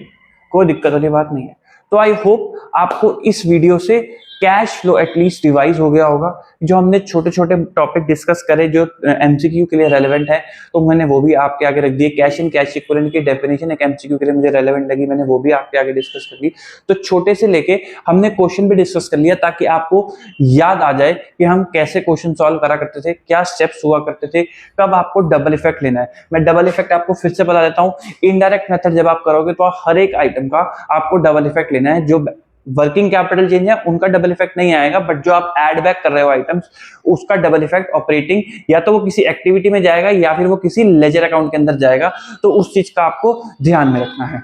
कोई दिक्कत वाली बात नहीं है। तो आई होप आपको इस वीडियो से कैश फ्लो एटलीस्ट रिवाइज हो गया होगा। जो हमने छोटे छोटे टॉपिक डिस्कस करे जो एमसीक्यू के लिए रेलेवेंट है, तो मैंने वो भी आपके आगे रख दिए। कैश इन कैश इक्विवेलेंट की डेफिनेशन एक एमसीक्यू के लिए मुझे रेलेवेंट लगी, मैंने वो भी आपके आगे डिस्कस कर ली। तो छोटे से लेके हमने क्वेश्चन भी डिस्कस कर लिया, ताकि आपको याद आ जाए कि हम कैसे क्वेश्चन सॉल्व करा करते थे, क्या स्टेप्स हुआ करते थे, कब आपको डबल इफेक्ट लेना है। मैं डबल इफेक्ट आपको फिर से बता देता हूँ। इनडायरेक्ट मेथड जब आप करोगे तो हर एक आइटम का आपको डबल इफेक्ट लेना है। जो वर्किंग कैपिटल चेंज है उनका डबल इफेक्ट नहीं आएगा, बट जो आप ऐड बैक कर रहे हो आइटम्स, उसका डबल इफेक्ट ऑपरेटिंग, या तो वो किसी एक्टिविटी में जाएगा या फिर वो किसी लेजर अकाउंट के अंदर जाएगा। तो उस चीज का आपको ध्यान में रखना है,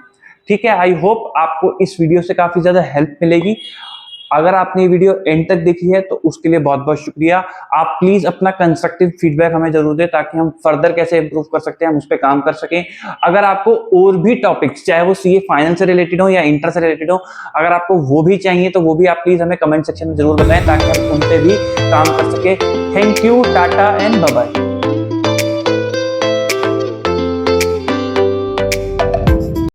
ठीक है। आई होप आपको इस वीडियो से काफी ज्यादा हेल्प मिलेगी। अगर आपने ये वीडियो एंड तक देखी है तो उसके लिए बहुत बहुत शुक्रिया। आप प्लीज अपना कंस्ट्रक्टिव फीडबैक हमें जरूर दें, ताकि हम फर्दर कैसे इंप्रूव कर सकते हैं, हम उस पर काम कर सकें। अगर आपको और भी टॉपिक्स, चाहे वो सीए फाइनल से रिलेटेड हो या इंटर से रिलेटेड हो, अगर आपको वो भी चाहिए तो वो भी आप प्लीज हमें कमेंट सेक्शन में जरूर बताएं, ताकि हम उन पे भी काम कर सके। Thank you, tata and bye bye.